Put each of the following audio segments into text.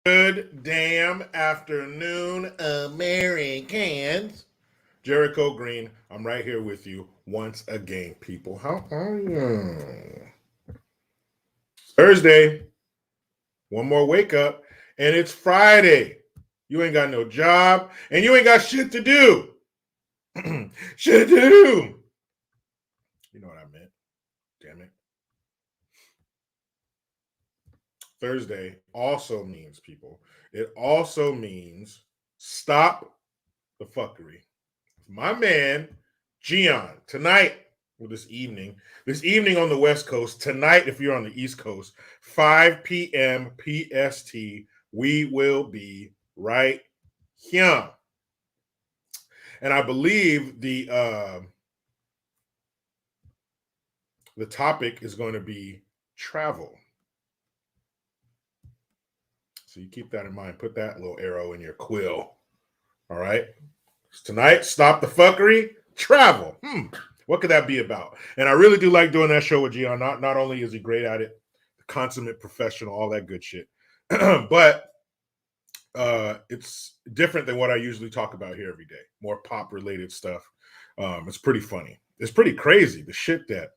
Good damn afternoon, Americans. Jericho Green, I'm right here with you once again, people. How are you? Thursday, one more wake up, and it's Friday. You ain't got no job, and you ain't got shit to do. Shit to do. You know what I meant. Damn it. Thursday also means, people, it also means stop the fuckery. My man, Gian, tonight, well, this evening on the West Coast, tonight, if you're on the East Coast, 5 p.m. PST, we will be right here. And I believe the topic is going to be travel. So you keep that in mind. Put that little arrow in your quill. All right? Tonight, stop the fuckery, travel. What could that be about? And I really do like doing that show with Gian. Not only is he great at it, consummate professional, all that good shit, but it's different than what I usually talk about here every day. More pop-related stuff. It's pretty funny. It's pretty crazy. The shit that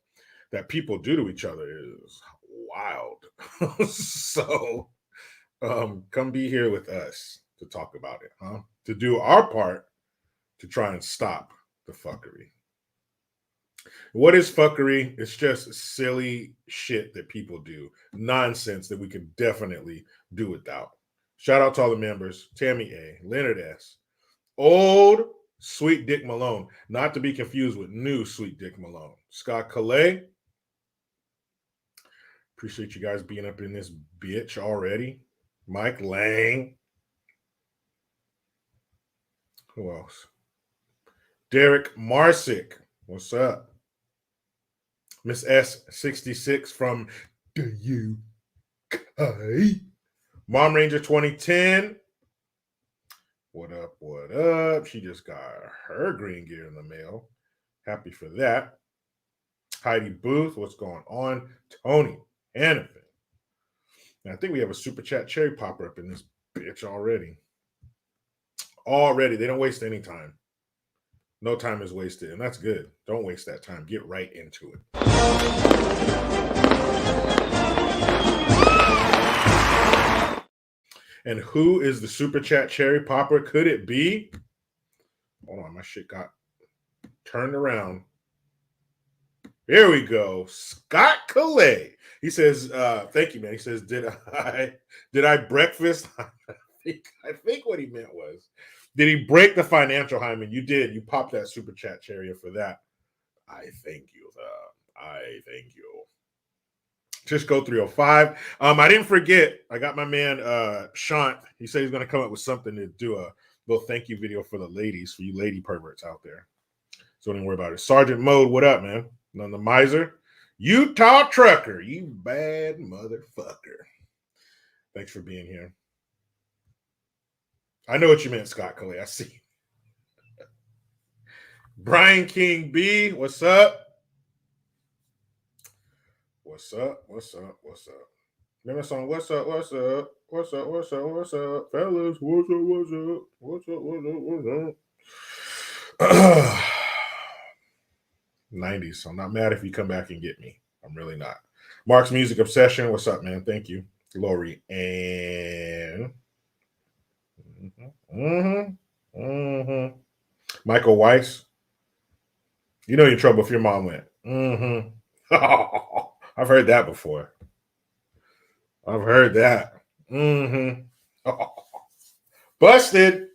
people do to each other is wild. So come be here with us to talk about it, huh? To do our part to try and stop the fuckery. What is fuckery? It's just silly shit that people do. Nonsense that we could definitely do without. Shout out to all the members. Tammy A, Leonard S, Old Sweet Dick Malone, not to be confused with New Sweet Dick Malone. Scott Calais, appreciate you guys being up in this bitch already. Mike Lang. Who else? Derek Marsick. What's up? Miss S66 from the UK. Mom Ranger 2010. What up? What up? She just got her green gear in the mail. Happy for that. Heidi Booth. What's going on? Tony Hannafin. And I think we have a super chat cherry popper up in this bitch already. Already. They don't waste any time. No time is wasted, and that's good. Don't waste that time. Get right into it. And who is the super chat cherry popper? Could it be? Hold on, my shit got turned around. Here we go. Scott Calais. He says, thank you, man. He says, did I breakfast? I think what he meant was, did he break the financial hymen? You did. You popped that super chat cherry for that. I thank you, sir. I thank you. Cisco 305. I didn't forget. I got my man Shant. He said he's going to come up with something to do a little thank you video for the ladies, for you lady perverts out there. So don't worry about it. Sergeant Mode, what up, man? None the miser. Utah trucker, you bad motherfucker. Thanks for being here. I know what you meant, Scott Calais. I see. Brian King B, what's up? What's up? What's up? What's up? Remember that song? What's up? What's up? What's up? What's up? What's up? Fellas, what's up? What's up? What's up? What's up? What's up? 90s. I'm not mad if you come back and get me. I'm really not. Mark's Music Obsession. What's up, man? Thank you. Lori and Michael Weiss. You know you're in trouble if your mom went. I've heard that before. I've heard that. Busted.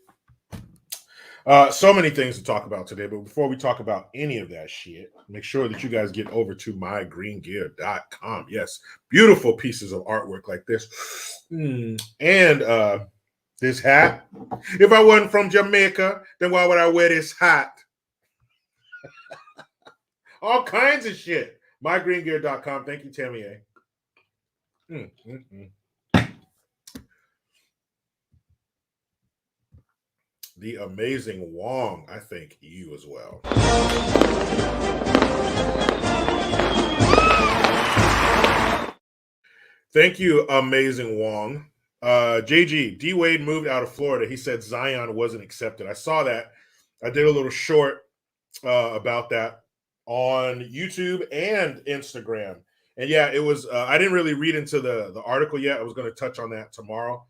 So many things to talk about today, but before we talk about any of that shit, make sure that you guys get over to mygreengear.com. Yes, beautiful pieces of artwork like this. And this hat. If I wasn't from Jamaica, then why would I wear this hat? All kinds of shit. Mygreengear.com. Thank you, Tammy A. The amazing Wong, I thank you as well. Thank you, amazing Wong. D Wade moved out of Florida. He said Zion wasn't accepted. I saw that. I did a little short about that on YouTube and Instagram. And yeah, it was. I didn't really read into the article yet. I was going to touch on that tomorrow.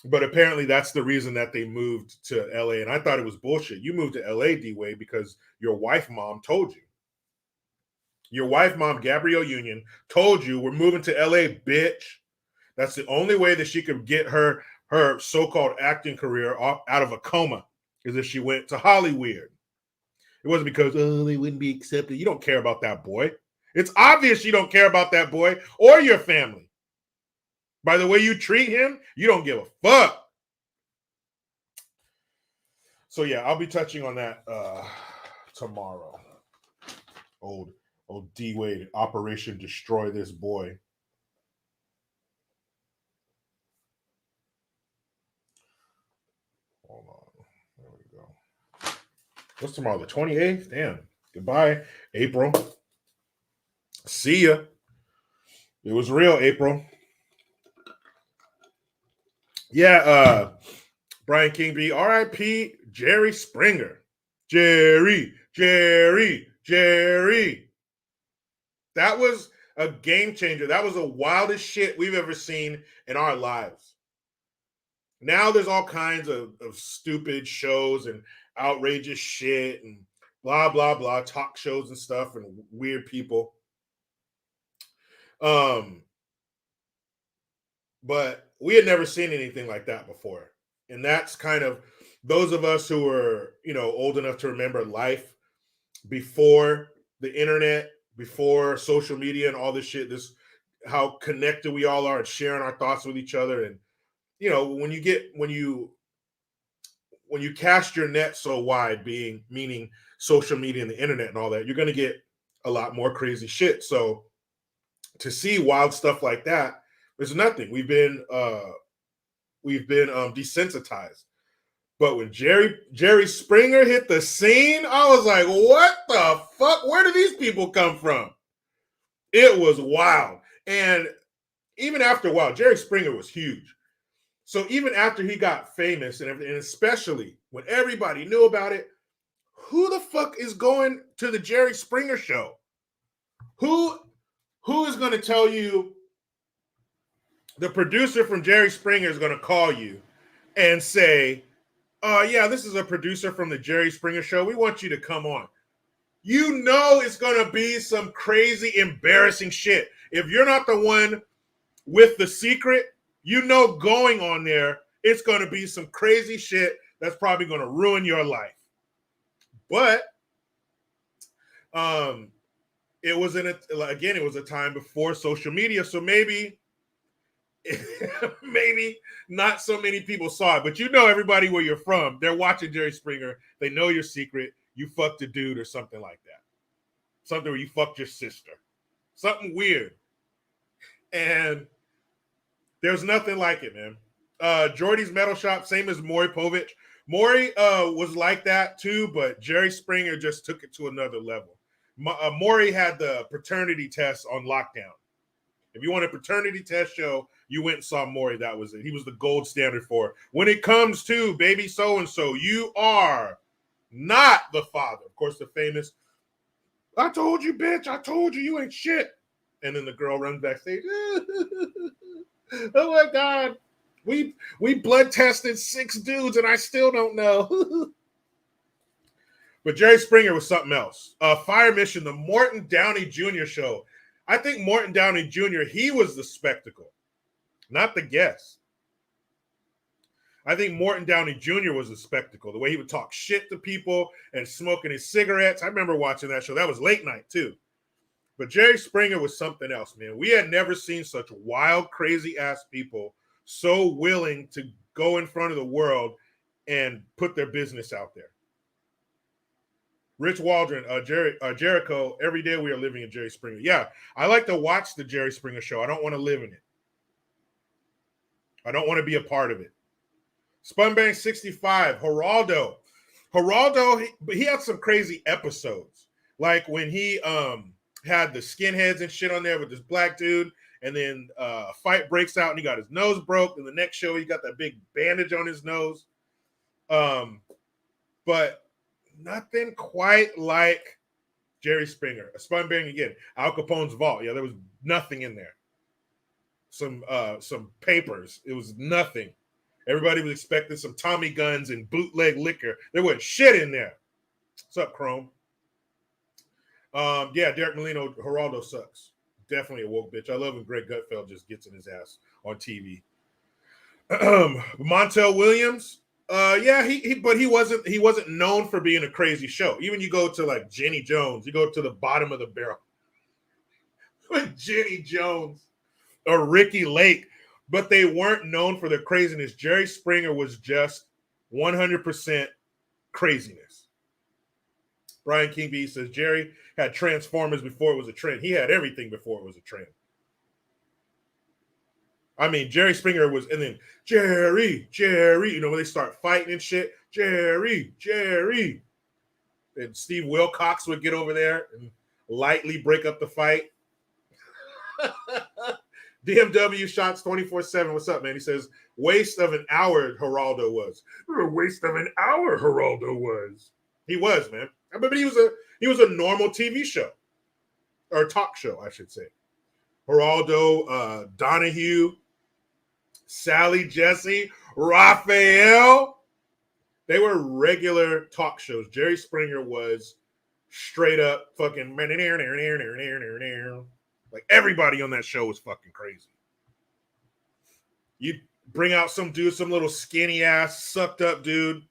But apparently that's the reason that they moved to LA. And I thought it was bullshit. You moved to LA, D Wade, because your wife mom told you. Your wife mom, Gabrielle Union, told you we're moving to LA, bitch. That's the only way that she could get her so-called acting career out of a coma, is if she went to Hollywood. It wasn't because, oh, they wouldn't be accepted. You don't care about that boy. It's obvious you don't care about that boy or your family. By the way you treat him, you don't give a fuck. So yeah, I'll be touching on that tomorrow. Old D Wade, Operation Destroy This Boy. Hold on. There we go. What's tomorrow? The 28th? Damn. Goodbye, April. See ya. It was real, April. Yeah, Brian King B. R.I.P. Jerry Springer. Jerry. That was a game changer. That was the wildest shit we've ever seen in our lives. Now there's all kinds of stupid shows and outrageous shit and blah, blah, blah, talk shows and stuff and weird people. But we had never seen anything like that before. And that's kind of those of us who were, old enough to remember life before the internet, before social media and all this shit, this how connected we all are and sharing our thoughts with each other. And when you cast your net so wide, meaning social media and the internet and all that, you're going to get a lot more crazy shit. So to see wild stuff like that, there's nothing. We've been desensitized. But when Jerry Springer hit the scene, I was like, what the fuck? Where do these people come from? It was wild. And even after a while, Jerry Springer was huge. So even after he got famous and especially when everybody knew about it, who the fuck is going to the Jerry Springer show? Who is going to tell you? The producer from Jerry Springer is going to call you and say, yeah, this is a producer from the Jerry Springer show. We want you to come on. You know it's going to be some crazy, embarrassing shit. If you're not the one with the secret, going on there, it's going to be some crazy shit that's probably going to ruin your life. But it was it was a time before social media, so maybe not so many people saw it, but everybody where you're from, they're watching Jerry Springer. They know your secret. You fucked a dude or something like that. Something where you fucked your sister. Something weird. And there's nothing like it, man. Jordy's Metal Shop, same as Maury Povich. Maury was like that too, but Jerry Springer just took it to another level. Maury had the paternity test on lockdown. If you want a paternity test show, you went and saw Maury. That was it. He was the gold standard for it. When it comes to baby so-and-so, you are not the father. Of course, the famous, I told you, bitch. I told you, you ain't shit. And then the girl runs backstage. Oh, my God. We blood tested 6 dudes, and I still don't know. But Jerry Springer was something else. Fire Mission, the Morton Downey Jr. show. I think Morton Downey Jr., he was the spectacle, not the guest. I think Morton Downey Jr. was the spectacle, the way he would talk shit to people and smoking his cigarettes. I remember watching that show. That was late night, too. But Jerry Springer was something else, man. We had never seen such wild, crazy-ass people so willing to go in front of the world and put their business out there. Rich Waldron, Jericho, every day we are living in Jerry Springer. Yeah, I like to watch the Jerry Springer show. I don't want to live in it. I don't want to be a part of it. Spunbang 65, Geraldo. Geraldo, he had some crazy episodes. Like when he had the skinheads and shit on there with this black dude, And then a fight breaks out and he got his nose broke. And the next show, he got that big bandage on his nose. But nothing quite like Jerry Springer. A spun bearing again. Al Capone's vault. Yeah, there was nothing in there. Some papers. It was nothing. Everybody was expecting some Tommy guns and bootleg liquor. There wasn't shit in there. What's up, Chrome? Yeah, Derek Molino, Geraldo sucks. Definitely a woke bitch. I love when Greg Gutfeld just gets in his ass on TV. Montel Williams, yeah, but he wasn't known for being a crazy show. Even you go to like Jenny Jones, you go to the bottom of the barrel with Jenny Jones or Ricky Lake, but they weren't known for their craziness. Jerry Springer was just 100% craziness. Brian King B says Jerry had Transformers before it was a trend. He had everything before it was a trend. I mean, Jerry Springer was, and then Jerry, you know, when they start fighting and shit, Jerry. And Steve Wilcox would get over there and lightly break up the fight. DMW shots 24/7. What's up, man? He says, waste of an hour Geraldo was. A waste of an hour Geraldo was. He was, man. But he was a normal TV show. Or talk show, I should say. Geraldo, Donahue, Sally Jesse, Raphael. They were regular talk shows. Jerry Springer was straight up fucking like everybody on that show was fucking crazy. You bring out some dude, some little skinny ass, sucked up dude.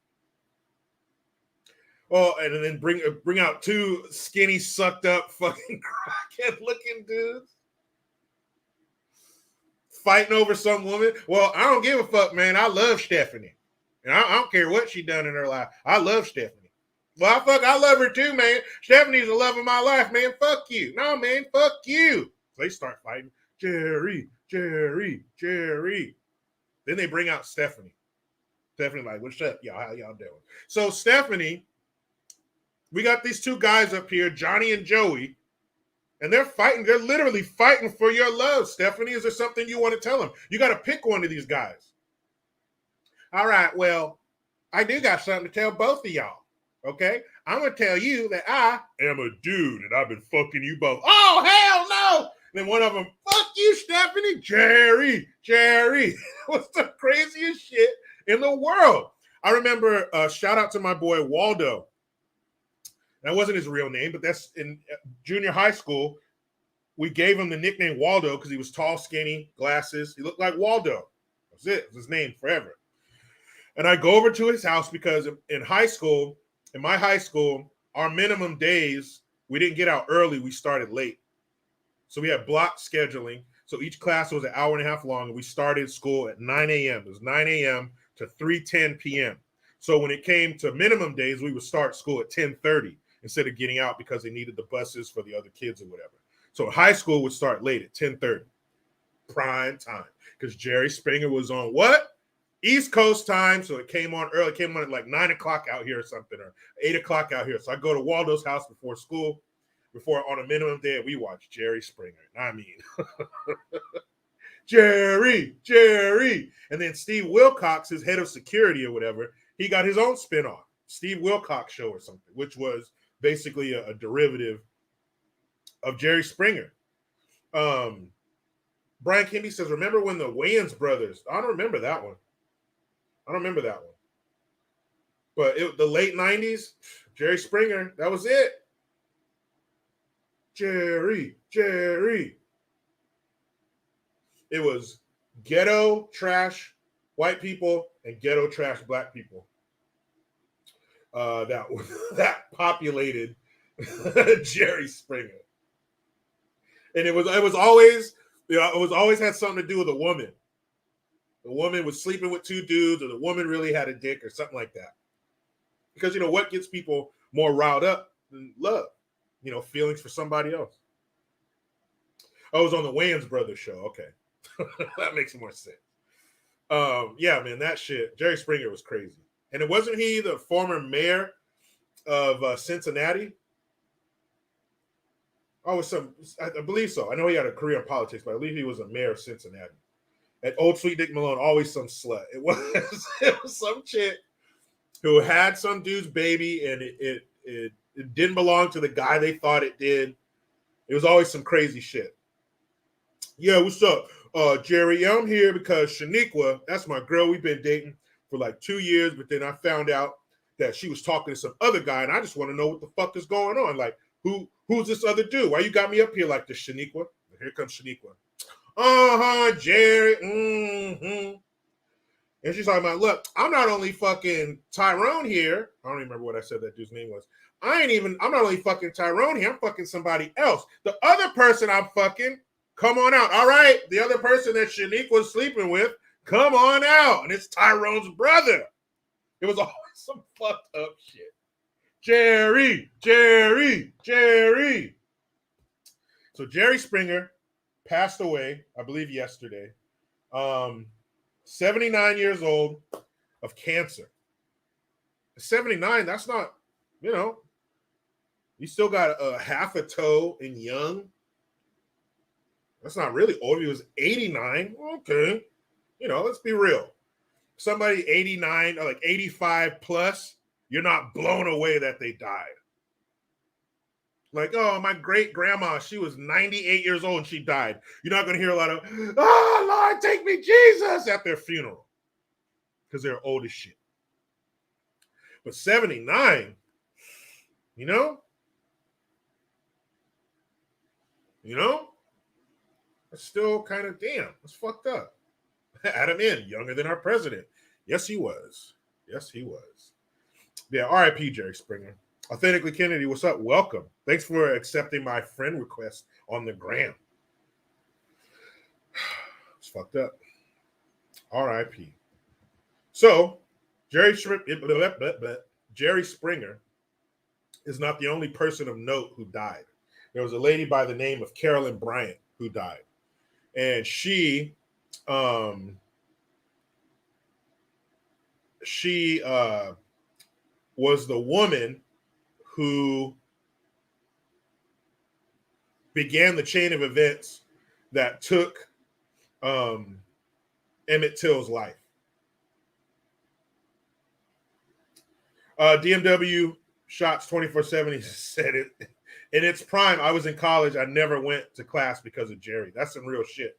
Oh, and then bring out two skinny, sucked up, fucking crackhead looking dudes. Fighting over some woman. Well, I don't give a fuck, man. I love Stephanie. And I don't care what she done in her life. I love Stephanie. Well, I love her too, man. Stephanie's the love of my life, man. Fuck you. No, man, fuck you. So they start fighting. Jerry. Then they bring out Stephanie. Stephanie like, what's up, y'all? How y'all doing? So Stephanie, we got these two guys up here, Johnny and Joey. And they're fighting. They're literally fighting for your love, Stephanie. Is there something you want to tell them? You got to pick one of these guys. All right. Well, I do got something to tell both of y'all. Okay. I'm going to tell you that I am a dude and I've been fucking you both. Oh, hell no. And then one of them, fuck you, Stephanie. Jerry. What's the craziest shit in the world? I remember, shout out to my boy Waldo. That wasn't his real name, but that's in junior high school. We gave him the nickname Waldo because he was tall, skinny, glasses. He looked like Waldo. That's it. It was his name forever. And I go over to his house because in my high school, our minimum days, we didn't get out early. We started late. So we had block scheduling. So each class was an hour and a half long. And we started school at 9 a.m. It was 9 a.m. to 3:10 p.m. So when it came to minimum days, we would start school at 10:30. Instead of getting out because they needed the buses for the other kids or whatever. So high school would start late at 10:30. Prime time. Because Jerry Springer was on what? East Coast time. So it came on early. It came on at like 9 o'clock out here or something, or 8 o'clock out here. So I go to Waldo's house before school, on a minimum day, and we watch Jerry Springer. I mean, Jerry. And then Steve Wilcox, his head of security or whatever, he got his own spinoff, Steve Wilcox Show or something, which was basically a derivative of Jerry Springer. Brian Kimby says, remember when the Wayans brothers, I don't remember that one. But the late 90s, Jerry Springer, that was it. Jerry. It was ghetto trash white people and ghetto trash black people. That populated Jerry Springer, and it was always, had something to do with a woman. The woman was sleeping with two dudes, or the woman really had a dick, or something like that. Because what gets people more riled up than love, feelings for somebody else. I was on the Wayans Brothers show. Okay, that makes more sense. Yeah, man, that shit. Jerry Springer was crazy. And it wasn't he the former mayor of Cincinnati? Oh, I believe so. I know he had a career in politics, but I believe he was a mayor of Cincinnati. And old sweet Dick Malone, always some slut. It was, it was some chick who had some dude's baby, and it didn't belong to the guy they thought it did. It was always some crazy shit. Yeah, what's up? Jerry, yeah, I'm here because Shaniqua, that's my girl. We've been dating for like 2 years, but then I found out that she was talking to some other guy, and I just want to know what the fuck is going on. Like, who's this other dude? Why you got me up here like this, Shaniqua? Here comes Shaniqua. Jerry. Mm-hmm. And she's talking about, look, I'm not only fucking Tyrone here. I don't even remember what I said that dude's name was. I'm not only fucking Tyrone here, I'm fucking somebody else. The other person I'm fucking, come on out. All right, the other person that Shanique was sleeping with, come on out. And it's Tyrone's brother. It was always some fucked up shit. Jerry. So Jerry Springer passed away, I believe yesterday. 79 years old of cancer. 79, that's not, you still got a half a toe and young. That's not really old. If he was 89, okay. Let's be real. Somebody 89 or like 85 plus, you're not blown away that they died. Like, oh, my great grandma, she was 98 years old and she died. You're not going to hear a lot of, oh, Lord, take me, Jesus, at their funeral. Because they're old as shit. But 79, that's still kind of, damn, that's fucked up. Adam in, younger than our president. Yes, he was. Yeah, R.I.P. Jerry Springer. Authentically Kennedy, what's up? Welcome. Thanks for accepting my friend request on the gram. It's fucked up. R.I.P. So, Jerry Springer is not the only person of note who died. There was a lady by the name of Carolyn Bryant who died. And she was the woman who began the chain of events that took Emmett Till's life. DMW Shots 24/7, he said it. In its prime, I was in college. I never went to class because of Jerry. That's some real shit.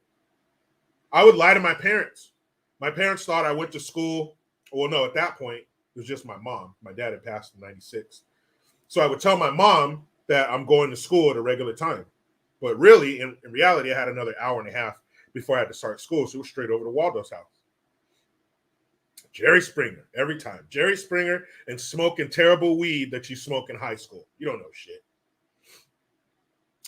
I would lie to my parents. My parents thought I went to school. Well, no, at that point, it was just my mom. My dad had passed in 96. So I would tell my mom that I'm going to school at a regular time. But really, in reality, I had another hour and a half before I had to start school. So it was straight over to Waldo's house. Jerry Springer, every time. Jerry Springer and smoking terrible weed that you smoke in high school. You don't know shit.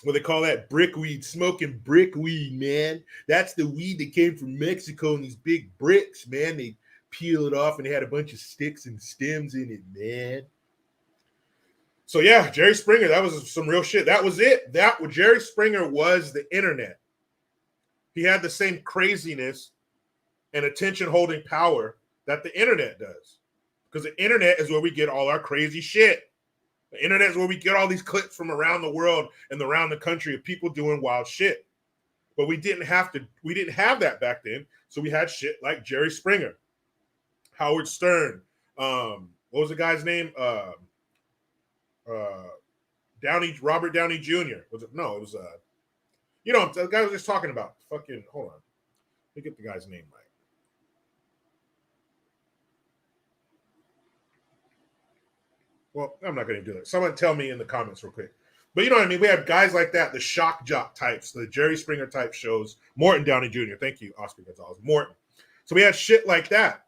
What they call that? Brick weed. Smoking brick weed, man. That's the weed that came from Mexico in these big bricks, man. They peel it off and they had a bunch of sticks and stems in it, man. So yeah, Jerry Springer, that was some real shit. That was it. Jerry Springer was the internet. He had the same craziness and attention-holding power that the internet does. Because the internet is where we get all our crazy shit. The internet is where we get all these clips from around the world and around the country of people doing wild shit. But we didn't have that back then. So we had shit like Jerry Springer, Howard Stern. What was the guy's name? Robert Downey Jr. Was it? No, it was the guy I was just talking about. Fucking hold on. Let me get the guy's name right. Well, I'm not going to do that. Someone tell me in the comments real quick. But you know what I mean? We have guys like that, the shock jock types, the Jerry Springer type shows. Morton Downey Jr. Thank you, Oscar Gonzalez. Morton. So we had shit like that.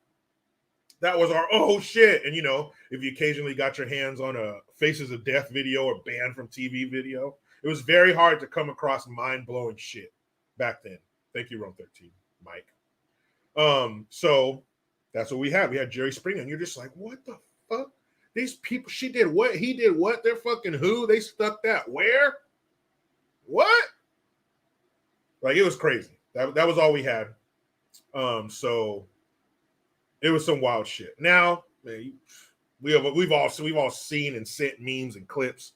That was our shit. And if you occasionally got your hands on a Faces of Death video or Banned from TV video, it was very hard to come across mind-blowing shit back then. Thank you, Rome 13, Mike. So that's what we had. We had Jerry Springer, and you're just like, what the fuck? These people, she did what? He did what? They're fucking who? They stuck that where? What? Like, it was crazy. That was all we had. So it was some wild shit. Now, man, we've all seen and sent memes and clips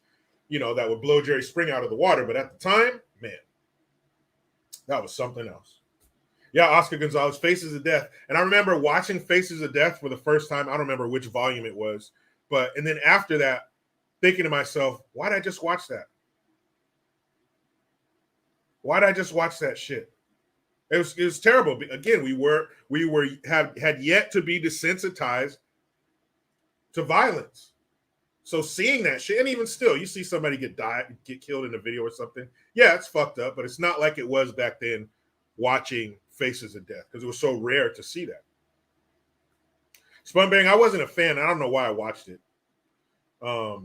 that would blow Jerry Springer out of the water. But at the time, man, that was something else. Yeah, Oscar Gonzalez, Faces of Death. And I remember watching Faces of Death for the first time. I don't remember which volume it was. And then after that, thinking to myself, why did I just watch that? Why did I just watch that shit? It was terrible. Again, we had yet to be desensitized to violence. So seeing that shit, and even still, you see somebody get killed in a video or something. Yeah, it's fucked up, but it's not like it was back then watching Faces of Death because it was so rare to see that. Spun Bang, I wasn't a fan. I don't know why I watched it. I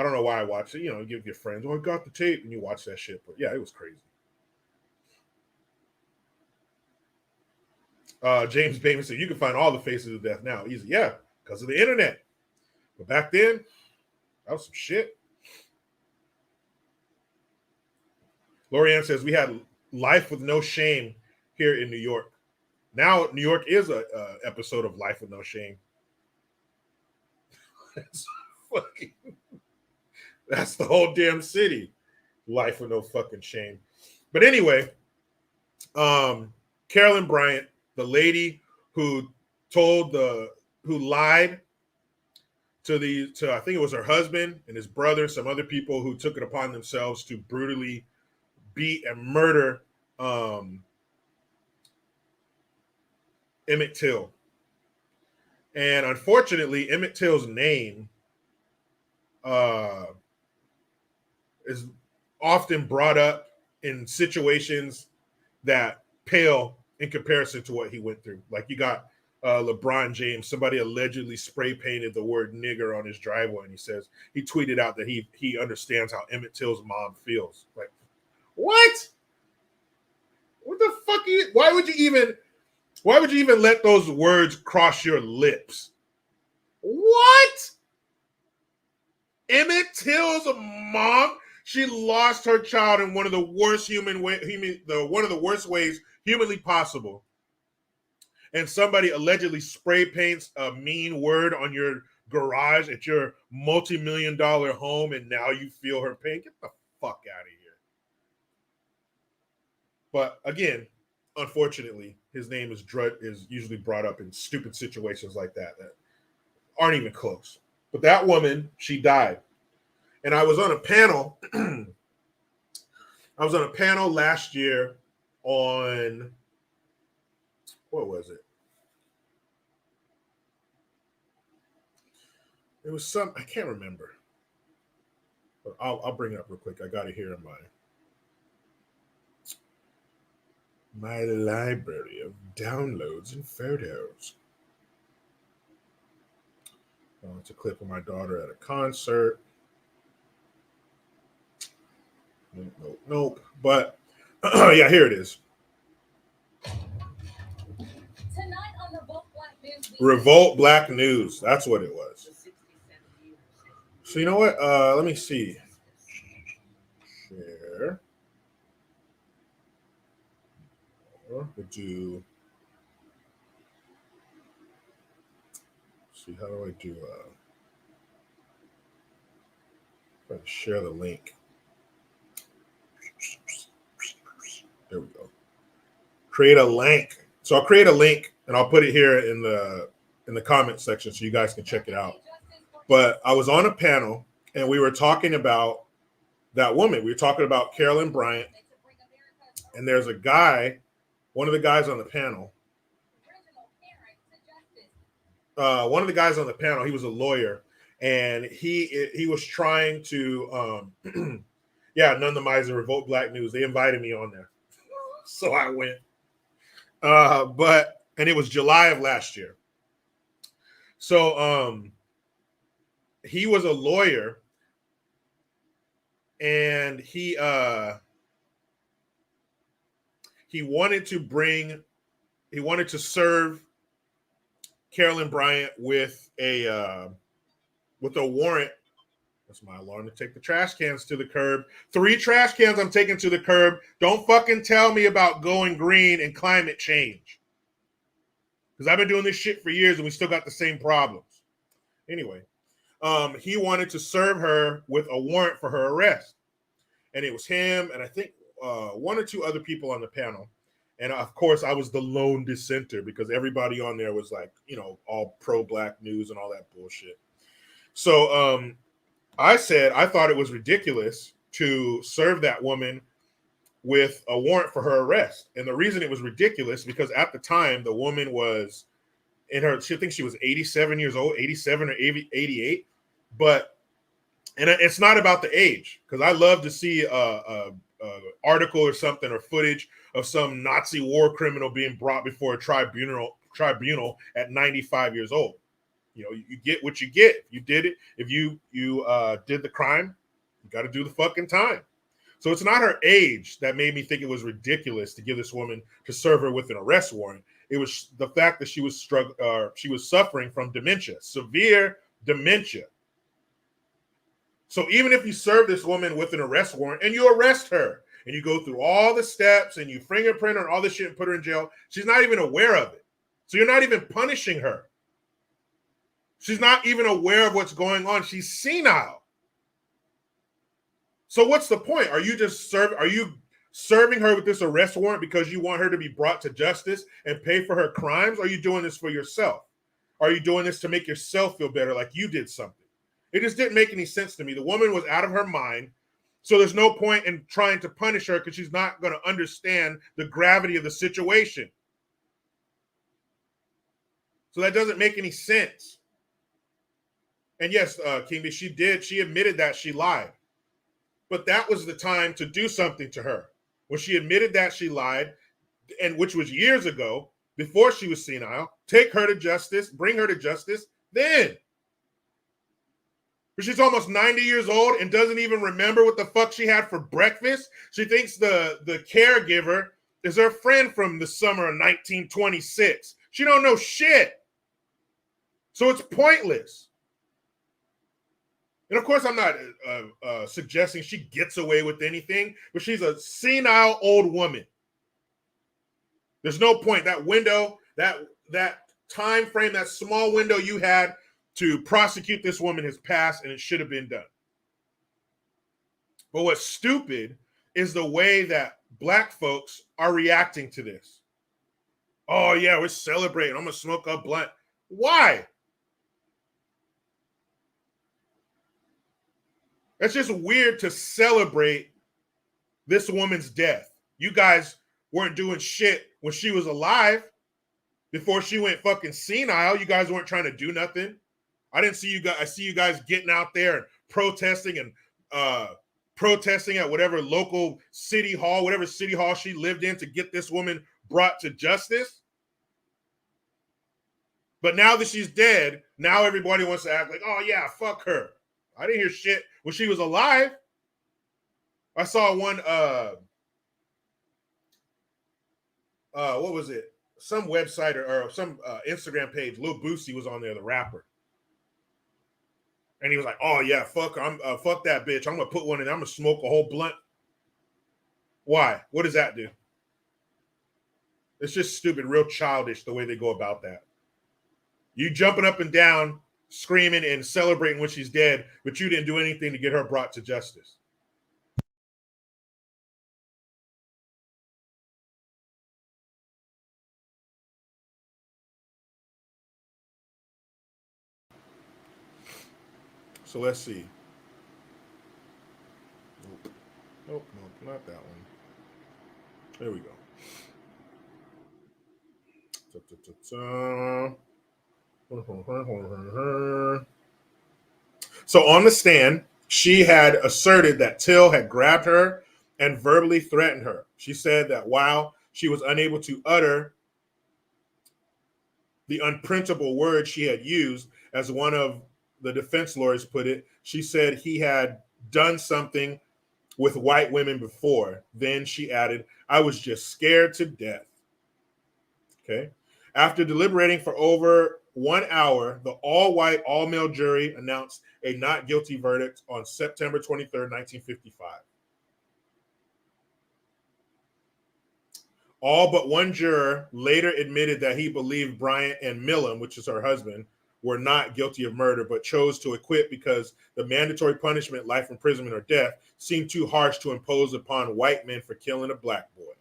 don't know why I watched it. You give your friends, I got the tape, and you watch that shit. But yeah, it was crazy. James Bateman said, you can find all the Faces of Death now. Easy. Yeah, because of the internet. But back then, that was some shit. Lorianne says, we had Life with No Shame here in New York. Now, New York is a episode of Life with No Shame. That's the whole damn city. Life with no fucking shame. But anyway, Carolyn Bryant, the lady who lied to I think it was her husband and his brother, some other people who took it upon themselves to brutally beat and murder Emmett Till. And unfortunately, Emmett Till's name is often brought up in situations that pale in comparison to what he went through. Like you got LeBron James, somebody allegedly spray painted the word nigger on his driveway, and he tweeted out that he understands how Emmett Till's mom feels. Like, what? What the fuck? Why would you even let those words cross your lips? What? Emmett Till's mom, she lost her child in one of the worst ways humanly possible. And somebody allegedly spray paints a mean word on your garage at your multi-million-dollar home, and now you feel her pain. Get the fuck out of here. But again, unfortunately, his name is usually brought up in stupid situations like that aren't even close. But that woman, she died. And I was on a panel. I was on a panel last year on, what was it? It was I can't remember. But I'll bring it up real quick. I got it here in my library of downloads and photos. It's a clip of my daughter at a concert. Nope. But yeah, here it is. Tonight on Revolt Black News. Revolt Black News. That's what it was. So you know what? Let me see. Share. We'll do. See, how do I do? Share the link. There we go. Create a link. So I'll create a link and I'll put it here in the comment section so you guys can check it out. But I was on a panel and we were talking about that woman. We were talking about Carolyn Bryant. And there's a guy, one of the guys on the panel. One of the guys on the panel, he was a lawyer, and he was trying to none the Miser, Revolt Black News. They invited me on there. So I went. And it was July of last year. So he was a lawyer, and he wanted to serve Carolyn Bryant with a warrant. That's my alarm to take the trash cans to the curb. 3 trash cans I'm taking to the curb. Don't fucking tell me about going green and climate change. Because I've been doing this shit for years and we still got the same problems. Anyway, he wanted to serve her with a warrant for her arrest. And it was him and I think one or two other people on the panel. And of course, I was the lone dissenter because everybody on there was like, all pro-black news and all that bullshit. So I said I thought it was ridiculous to serve that woman with a warrant for her arrest. And the reason it was ridiculous because at the time the woman was I think she was 87 years old, 87 or 88. But and it's not about the age because I love to see a article or something or footage of some Nazi war criminal being brought before a tribunal at 95 years old. You get what you get. You did it. If you did the crime, you got to do the fucking time. So it's not her age that made me think it was ridiculous to give this woman to serve her with an arrest warrant. It was the fact that she was suffering from dementia, severe dementia. So even if you serve this woman with an arrest warrant and you arrest her and you go through all the steps and you fingerprint her and all this shit and put her in jail, she's not even aware of it. So you're not even punishing her. She's not even aware of what's going on. She's senile. So what's the point? Are you serving her with this arrest warrant because you want her to be brought to justice and pay for her crimes? Or are you doing this for yourself? Are you doing this to make yourself feel better like you did something? It just didn't make any sense to me. The woman was out of her mind. So there's no point in trying to punish her because she's not going to understand the gravity of the situation. So that doesn't make any sense. And yes, King, she admitted that she lied. But that was the time to do something to her. When she admitted that she lied, and which was years ago, before she was senile, take her to justice, bring her to justice, then. But she's almost 90 years old and doesn't even remember what the fuck she had for breakfast. She thinks the caregiver is her friend from the summer of 1926. She don't know shit. So it's pointless. And of course, I'm not suggesting she gets away with anything, but she's a senile old woman. There's no point. That window, that time frame, that small window you had to prosecute this woman has passed, and it should have been done. But what's stupid is the way that Black folks are reacting to this. Oh, yeah, we're celebrating. I'm going to smoke a blunt. Why? It's just weird to celebrate this woman's death. You guys weren't doing shit when she was alive. Before she went fucking senile, you guys weren't trying to do nothing. I didn't see you guys. I see you guys getting out there and protesting at whatever local city hall, whatever city hall she lived in to get this woman brought to justice. But now that she's dead, now everybody wants to act like, oh yeah, fuck her. I didn't hear shit when she was alive. I saw one, what was it? Some website or some Instagram page. Lil Boosie was on there, the rapper. And he was like, oh yeah, fuck her. Fuck that bitch. I'm going to put one in. I'm going to smoke a whole blunt. Why? What does that do? It's just stupid, real childish the way they go about that. You jumping up and down, screaming and celebrating when she's dead, but you didn't do anything to get her brought to justice. So let's see. Nope, not that one. There we go. So on the stand, she had asserted that Till had grabbed her and verbally threatened her. She said that while she was unable to utter the unprintable words she had used, as one of the defense lawyers put it, she said he had done something with white women before. Then she added, I was just scared to death. Okay. After deliberating for over 1 hour, the all-white, all-male jury announced a not guilty verdict on September 23rd, 1955. All but one juror later admitted that he believed Bryant and Millam, which is her husband, were not guilty of murder, but chose to acquit because the mandatory punishment, life imprisonment or death, seemed too harsh to impose upon white men for killing a black boy.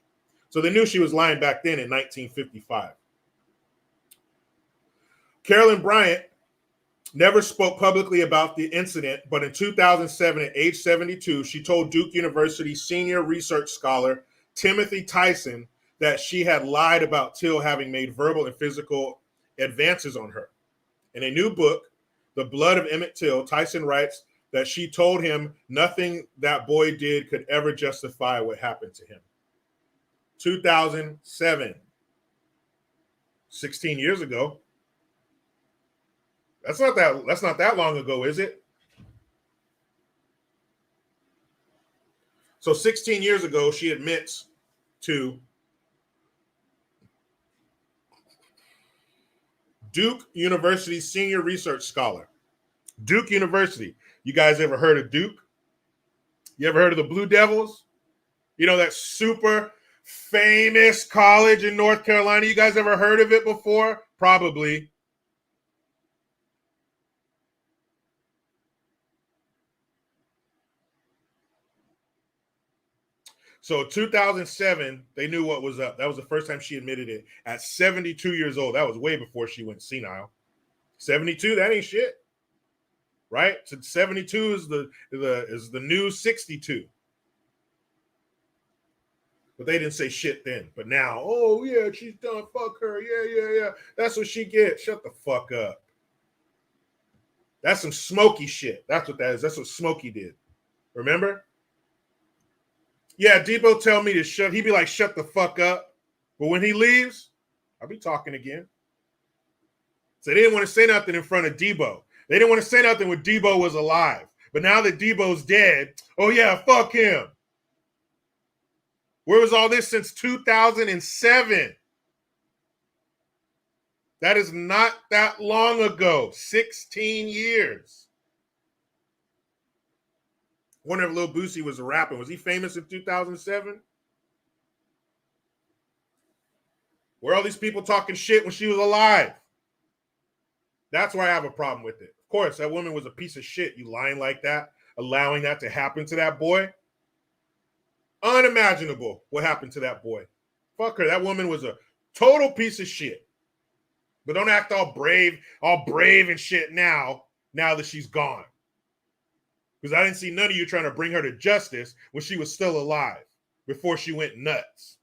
So they knew she was lying back then in 1955. Carolyn Bryant never spoke publicly about the incident, but in 2007, at age 72, she told Duke University senior research scholar Timothy Tyson that she had lied about Till having made verbal and physical advances on her. In a new book, The Blood of Emmett Till, Tyson writes that she told him nothing that boy did could ever justify what happened to him. 2007, 16 years ago. That's not that long ago, is it? So 16 years ago, she admits to Duke University senior research scholar. Duke University. You guys ever heard of Duke? You ever heard of the Blue Devils? You know, that super famous college in North Carolina. You guys ever heard of it before? Probably. So 2007, they knew what was up. That was the first time she admitted it at 72 years old. That was way before she went senile. 72, that ain't shit. Right? So 72 is the new 62. But they didn't say shit then. But now, oh yeah, she's done. Fuck her. Yeah. That's what she gets. Shut the fuck up. That's some Smokey shit. That's what that is. That's what Smokey did. Remember? Yeah, Debo tell me to shut. He'd be like, shut the fuck up. But when he leaves, I'll be talking again. So they didn't want to say nothing in front of Debo. They didn't want to say nothing when Debo was alive. But now that Debo's dead, oh yeah, fuck him. Where was all this since 2007? That is not that long ago. 16 years. Wonder if Lil Boosie was a rapper. Was he famous in 2007? Were all these people talking shit when she was alive? That's why I have a problem with it. Of course, that woman was a piece of shit. You lying like that, allowing that to happen to that boy. Unimaginable what happened to that boy. Fuck her. That woman was a total piece of shit. But don't act all brave and shit now that she's gone. Because I didn't see none of you trying to bring her to justice when she was still alive, before she went nuts.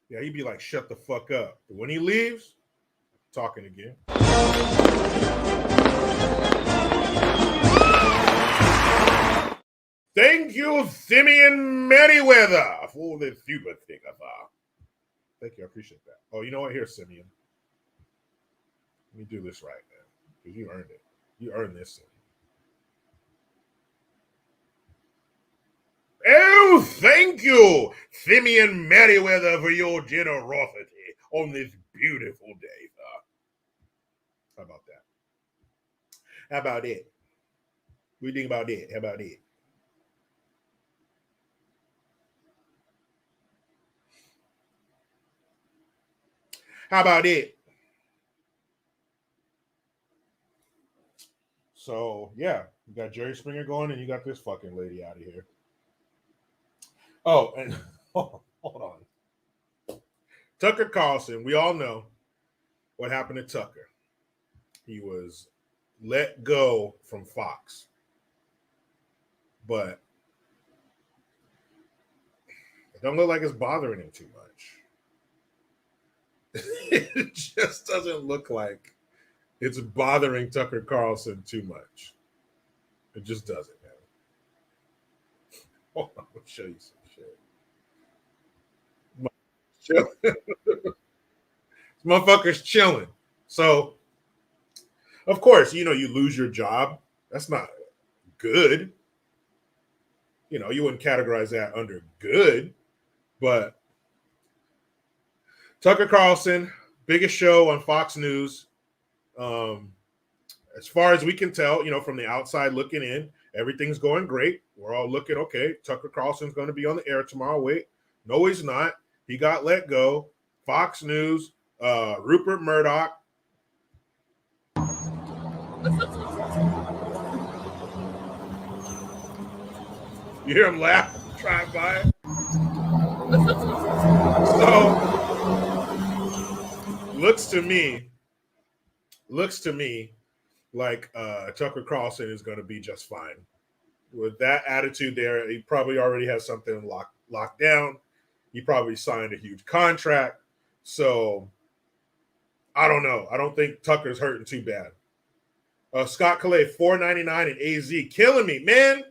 Yeah, he'd be like, shut the fuck up. But when he leaves, talking again. Thank you, Simeon Merriweather, for the super sticker. Thank you, I appreciate that. Oh, you know what? Here, Simeon. Let me do this right, man. Because you earned it. You earned this, Simeon. Oh, thank you, Simeon Merriweather, for your generosity on this beautiful day, sir. How about that? How about it? What do you think about it? How about it? How about it? So, yeah, you got Jerry Springer going, and you got this fucking lady out of here. Oh, and hold on. Tucker Carlson, we all know what happened to Tucker. He was let go from Fox. But it don't look like it's bothering him too much. It just doesn't look like it's bothering Tucker Carlson too much. It just doesn't, man. Hold on, I'll show you some shit. This motherfucker's chilling. So, of course, you lose your job. That's not good. You wouldn't categorize that under good. But Tucker Carlson, biggest show on Fox News. As far as we can tell, from the outside looking in, everything's going great. We're all looking, okay, Tucker Carlson's going to be on the air tomorrow. Wait, no, he's not. He got let go. Fox News, Rupert Murdoch, You hear him laugh, drive by. So looks to me like Tucker Carlson is going to be just fine. With that attitude there, he probably already has something locked down. He probably signed a huge contract. So I don't know. I don't think Tucker's hurting too bad. Scott Calais, $4.99 in AZ, killing me, man.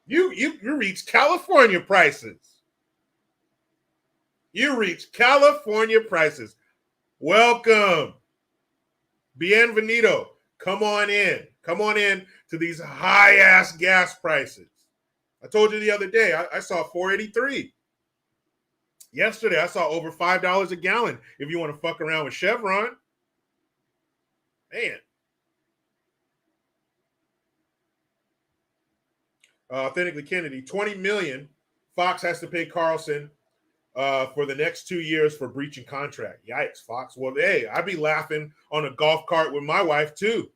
You reached California prices. You reached California prices. Welcome. Bienvenido. Come on in. Come on in to these high-ass gas prices. I told you the other day, I saw $4.83. Yesterday, I saw over $5 a gallon if you want to fuck around with Chevron. Man. Authentically Kennedy, $20 million. Fox has to pay Carlson for the next 2 years for breaching contract. Yikes, Fox. Well, hey, I'd be laughing on a golf cart with my wife, too.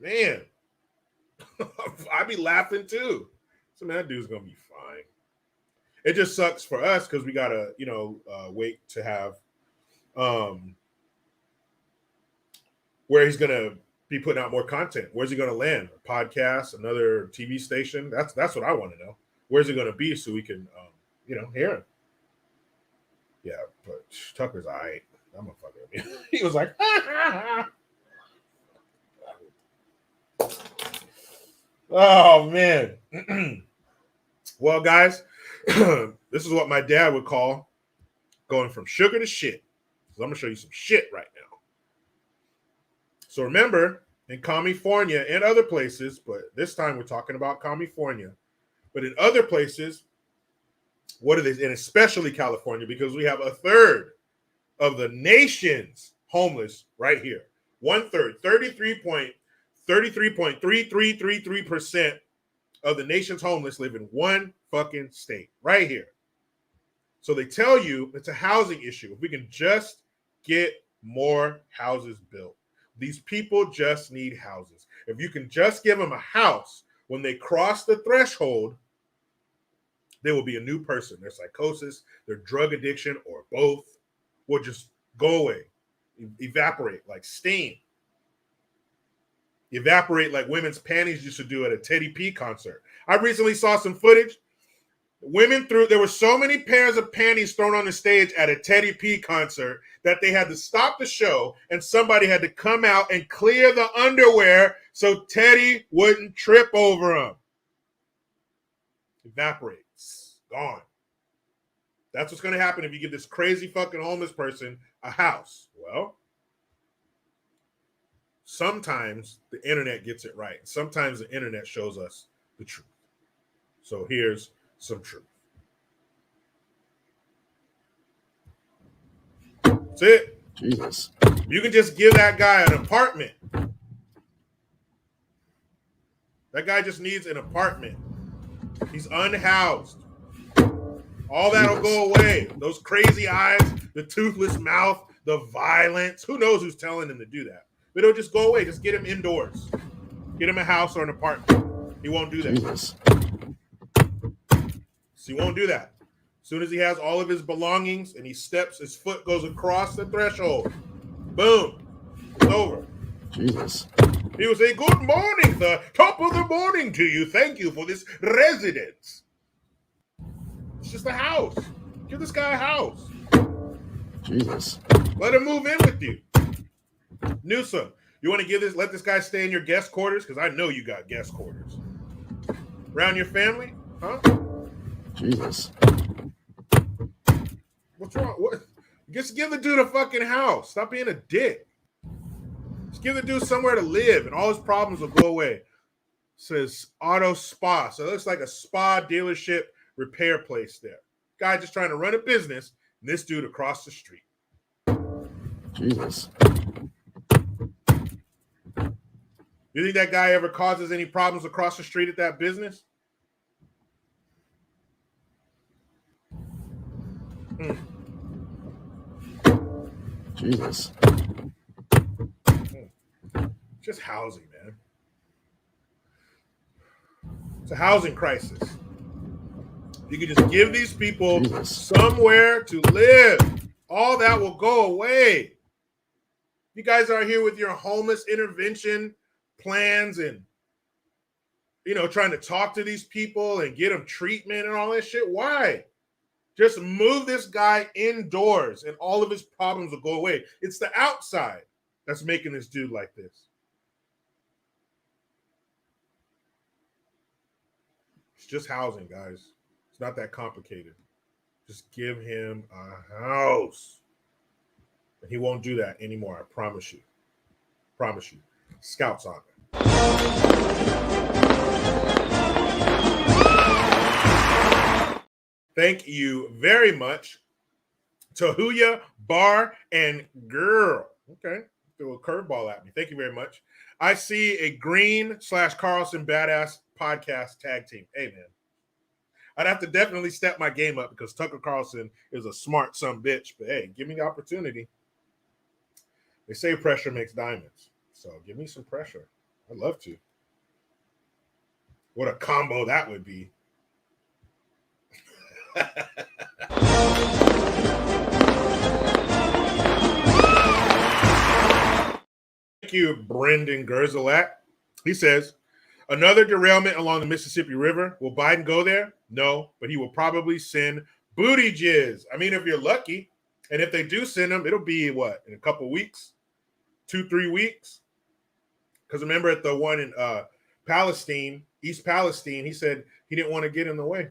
Man. I'd be laughing, too. So, man, that dude's going to be fine. It just sucks for us because we got to, wait to have where he's going to be putting out more content. Where's he going to land? A podcast, another TV station? That's what I want to know. Where's it going to be so we can, hear him? Yeah, but Tucker's all right. I'm going to fuck with him. He was like, oh, man. Well, guys, this is what my dad would call going from sugar to shit. So I'm going to show you some shit right now. So remember, in California and other places, but this time we're talking about California, but in other places, what are they, and especially California, because we have a third of the nation's homeless right here. 1/3, 33.3333% of the nation's homeless live in one fucking state right here. So they tell you it's a housing issue. If we can just get more houses built. These people just need houses. If you can just give them a house, when they cross the threshold, they will be a new person. Their psychosis, their drug addiction, or both will just go away, evaporate like steam. Evaporate like women's panties used to do at a Teddy P concert. I recently saw some footage. There were so many pairs of panties thrown on the stage at a Teddy P concert that they had to stop the show and somebody had to come out and clear the underwear so Teddy wouldn't trip over them. Evaporates. Gone. That's what's going to happen if you give this crazy fucking homeless person a house. Well, sometimes the internet gets it right. Sometimes the internet shows us the truth. So here's some truth. That's it. Jesus. You can just give that guy an apartment. That guy just needs an apartment. He's unhoused. All that'll go away. Those crazy eyes, the toothless mouth, the violence. Who knows who's telling him to do that? But it'll just go away. Just get him indoors. Get him a house or an apartment. He won't do that. Jesus. So he won't do that. As soon as he has all of his belongings and he steps, his foot goes across the threshold. Boom. It's over. Jesus. He will say, "Good morning, the top of the morning to you. Thank you for this residence." It's just a house. Give this guy a house. Jesus. Let him move in with you. Newsom, you want to let this guy stay in your guest quarters? Because I know you got guest quarters. Around your family? Huh? Jesus. What's wrong? What? Just give the dude a fucking house. Stop being a dick. Just give the dude somewhere to live and all his problems will go away. It says auto spa. So it looks like a spa dealership repair place there. Guy just trying to run a business, and this dude across the street. Jesus. You think that guy ever causes any problems across the street at that business? Jesus. Just housing, man. It's a housing crisis. You can just give these people somewhere to live. All that will go away. You guys are here with your homeless intervention plans and, trying to talk to these people and get them treatment and all that shit. Why? Just move this guy indoors and all of his problems will go away. It's the outside that's making this dude like this. It's just housing, guys. It's not that complicated. Just give him a house. And he won't do that anymore, I promise you. Promise you. Scouts on it. Thank you very much. Tahuya Bar and Girl. Okay. Threw a curveball at me. Thank you very much. I see a Green / Carlson Badass podcast tag team. Hey, man. I'd have to definitely step my game up because Tucker Carlson is a smart son bitch. But hey, give me the opportunity. They say pressure makes diamonds. So give me some pressure. I'd love to. What a combo that would be. Thank you, Brendan Gerzelat. He says, another derailment along the Mississippi River. Will Biden go there? No, but he will probably send booty jizz. I mean, if you're lucky. And if they do send him, it'll be what? In a couple weeks? 2-3 weeks? Because remember at the one in Palestine, East Palestine, he said he didn't want to get in the way.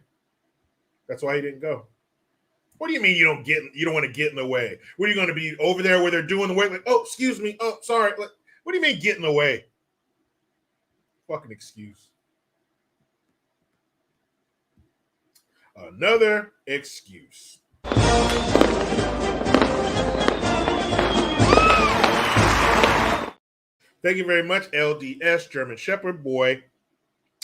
That's why he didn't go. What do you mean you don't want to get in the way? What are you going to be over there where they're doing the work? Like, oh, excuse me. Oh, sorry. Like, what do you mean get in the way? Fucking excuse. Another excuse. Thank you very much, LDS, German Shepherd Boy.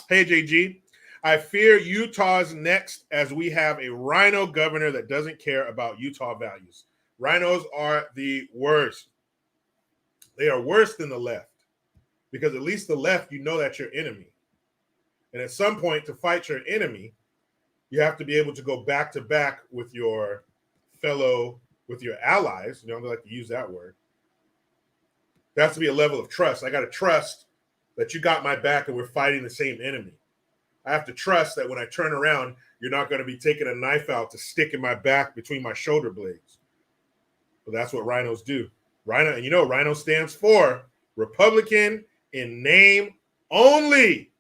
Hey, JG. I fear Utah's next as we have a rhino governor that doesn't care about Utah values. Rhinos are the worst. They are worse than the left because at least the left, you know that's your enemy. And at some point to fight your enemy, you have to be able to go back to back with your allies. You know, they like to use that word. There has to be a level of trust. I got to trust that you got my back and we're fighting the same enemy. I have to trust that when I turn around, you're not going to be taking a knife out to stick in my back between my shoulder blades. But that's what rhinos do. Rhino stands for Republican in name only.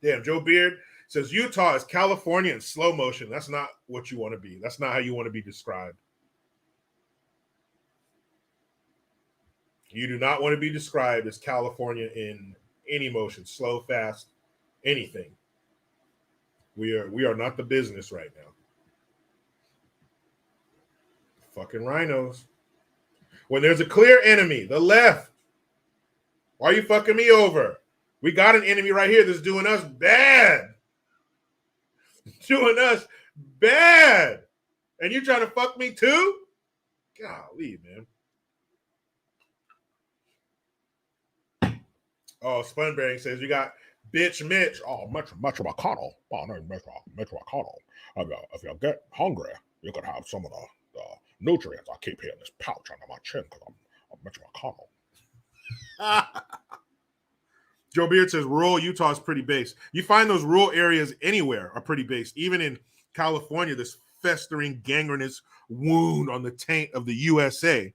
Damn, Joe Beard says Utah is California in slow motion. That's not what you want to be. That's not how you want to be described. You do not want to be described as California in any motion, slow, fast, anything. We are not the business right now. Fucking rhinos. When there's a clear enemy, the left, why are you fucking me over? We got an enemy right here that's doing us bad. Doing us bad. And you trying to fuck me too? Golly, man. Oh, Spunberry says you got Bitch Mitch. Oh, Metro McConnell. Oh, no, Metro McConnell. If you get hungry, you can have some of the nutrients I keep here in this pouch under my chin because I'm Metro McConnell. Joe Beard says rural Utah is pretty based. You find those rural areas anywhere are pretty based. Even in California, this festering gangrenous wound on the taint of the USA,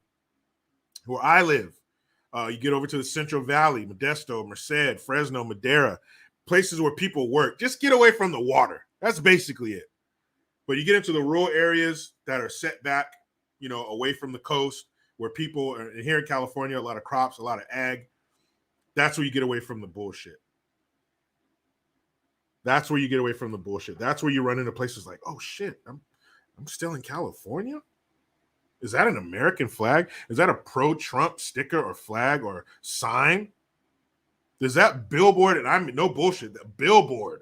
where I live. You get over to the Central Valley, Modesto, Merced, Fresno, Madera, places where people work. Just get away from the water. That's basically it. But you get into the rural areas that are set back, away from the coast, where people are, and here in California, a lot of crops, a lot of ag. That's where you get away from the bullshit. That's where you get away from the bullshit. That's where you run into places like, oh shit, I'm still in California? Is that an American flag? Is that a pro-Trump sticker or flag or sign? Is that billboard, and I'm no bullshit, that billboard,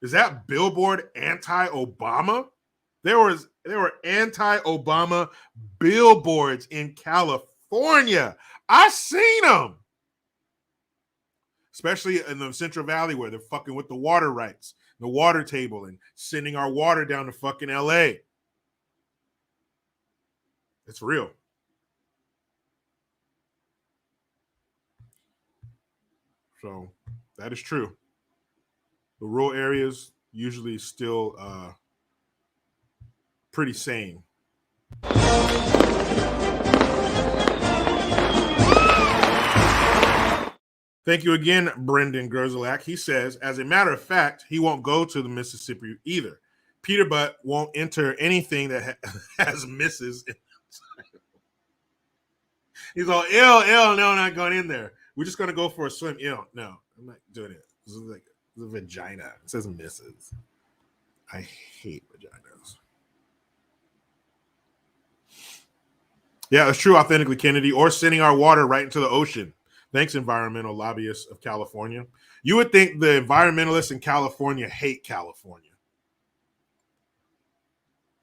is that billboard anti-Obama? There were anti-Obama billboards in California. I seen them. Especially in the Central Valley where they're fucking with the water rights, the water table, and sending our water down to fucking LA. It's real. So that is true. The rural areas usually still pretty sane. Thank you again, Brendan Gerzalak. He says, as a matter of fact, he won't go to the Mississippi either. Peter Butt won't enter anything that has misses. He's all, no, I'm not going in there. We're just going to go for a swim. No, I'm not doing it. This is like a vagina. It says misses. I hate vaginas. Yeah, it's true, authentically, Kennedy, or sending our water right into the ocean. Thanks, environmental lobbyists of California. You would think the environmentalists in California hate California.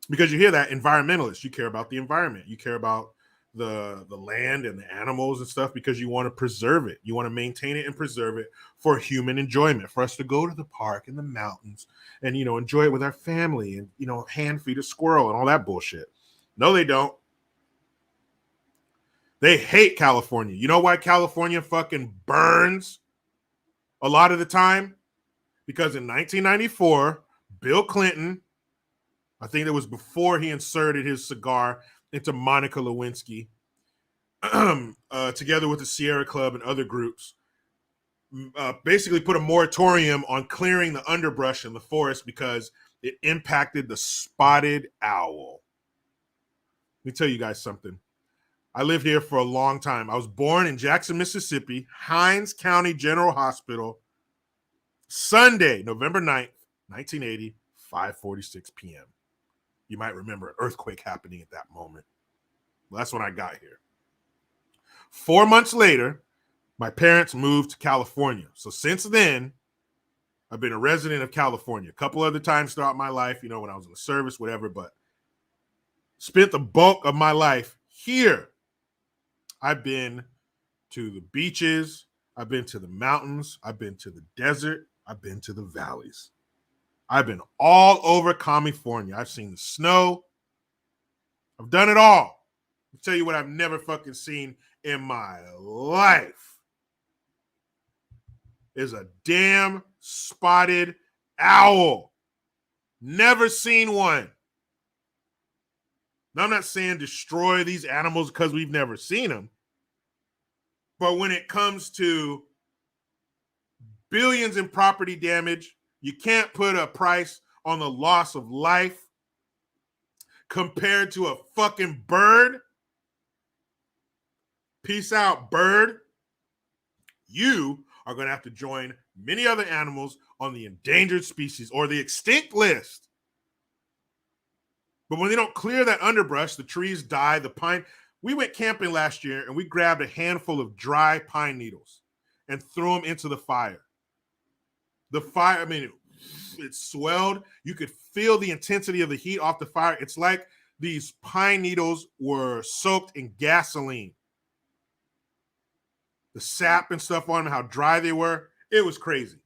Because you hear that, environmentalists, you care about the environment. You care about the land and the animals and stuff because you want to preserve it. You want to maintain it and preserve it for human enjoyment, for us to go to the park and the mountains and, enjoy it with our family and, hand feed a squirrel and all that bullshit. No, they don't. They hate California. You know why California fucking burns a lot of the time? Because in 1994, Bill Clinton, I think it was before he inserted his cigar into Monica Lewinsky, together with the Sierra Club and other groups, basically put a moratorium on clearing the underbrush in the forest because it impacted the spotted owl. Let me tell you guys something. I lived here for a long time. I was born in Jackson, Mississippi, Hines County General Hospital, Sunday, November 9th, 1980, 5:46 p.m. You might remember an earthquake happening at that moment. Well, that's when I got here. 4 months later, my parents moved to California. So since then, I've been a resident of California. A couple other times throughout my life, when I was in the service, whatever, but spent the bulk of my life here. I've been to the beaches. I've been to the mountains. I've been to the desert. I've been to the valleys. I've been all over California. I've seen the snow. I've done it all. I'll tell you what I've never fucking seen in my life is a damn spotted owl. Never seen one. Now, I'm not saying destroy these animals because we've never seen them. But when it comes to billions in property damage, you can't put a price on the loss of life compared to a fucking bird. Peace out, bird. You are going to have to join many other animals on the endangered species or the extinct list. But when they don't clear that underbrush, the trees die, the pine. We went camping last year and we grabbed a handful of dry pine needles and threw them into the fire. The fire, it swelled. You could feel the intensity of the heat off the fire. It's like these pine needles were soaked in gasoline. The sap and stuff on them, how dry they were. It was crazy.